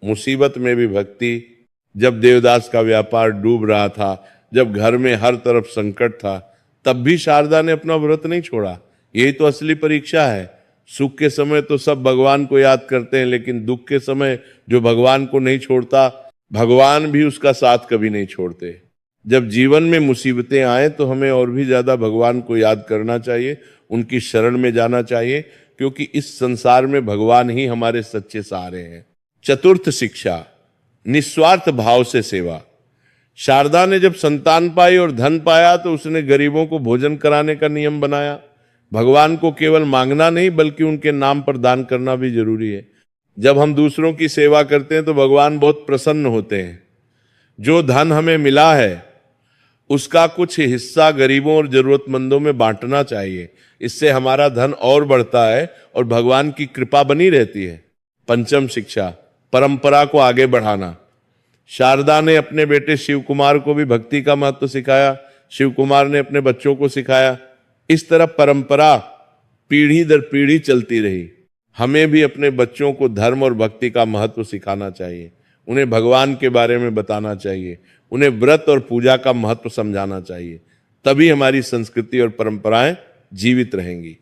मुसीबत में भी भक्ति। जब देवदास का व्यापार डूब रहा था, जब घर में हर तरफ संकट था, तब भी शारदा ने अपना व्रत नहीं छोड़ा। यही तो असली परीक्षा है। सुख के समय तो सब भगवान को याद करते हैं, लेकिन दुख के समय जो भगवान को नहीं छोड़ता, भगवान भी उसका साथ कभी नहीं छोड़ते। जब जीवन में मुसीबतें आए तो हमें और भी ज्यादा भगवान को याद करना चाहिए, उनकी शरण में जाना चाहिए, क्योंकि इस संसार में भगवान ही हमारे सच्चे सहारे हैं। चतुर्थ शिक्षा, निस्वार्थ भाव से सेवा। शारदा ने जब संतान पाई और धन पाया तो उसने गरीबों को भोजन कराने का नियम बनाया। भगवान को केवल मांगना नहीं, बल्कि उनके नाम पर दान करना भी जरूरी है। जब हम दूसरों की सेवा करते हैं तो भगवान बहुत प्रसन्न होते हैं। जो धन हमें मिला है उसका कुछ हिस्सा गरीबों और जरूरतमंदों में बांटना चाहिए। इससे हमारा धन और बढ़ता है और भगवान की कृपा बनी रहती है। पंचम शिक्षा, परंपरा को आगे बढ़ाना। शारदा ने अपने बेटे शिव कुमार को भी भक्ति का महत्व सिखाया, शिव कुमार ने अपने बच्चों को सिखाया। इस तरह परंपरा पीढ़ी दर पीढ़ी चलती रही। हमें भी अपने बच्चों को धर्म और भक्ति का महत्व सिखाना चाहिए, उन्हें भगवान के बारे में बताना चाहिए, उन्हें व्रत और पूजा का महत्व समझाना चाहिए। तभी हमारी संस्कृति और परंपराएं जीवित रहेंगी।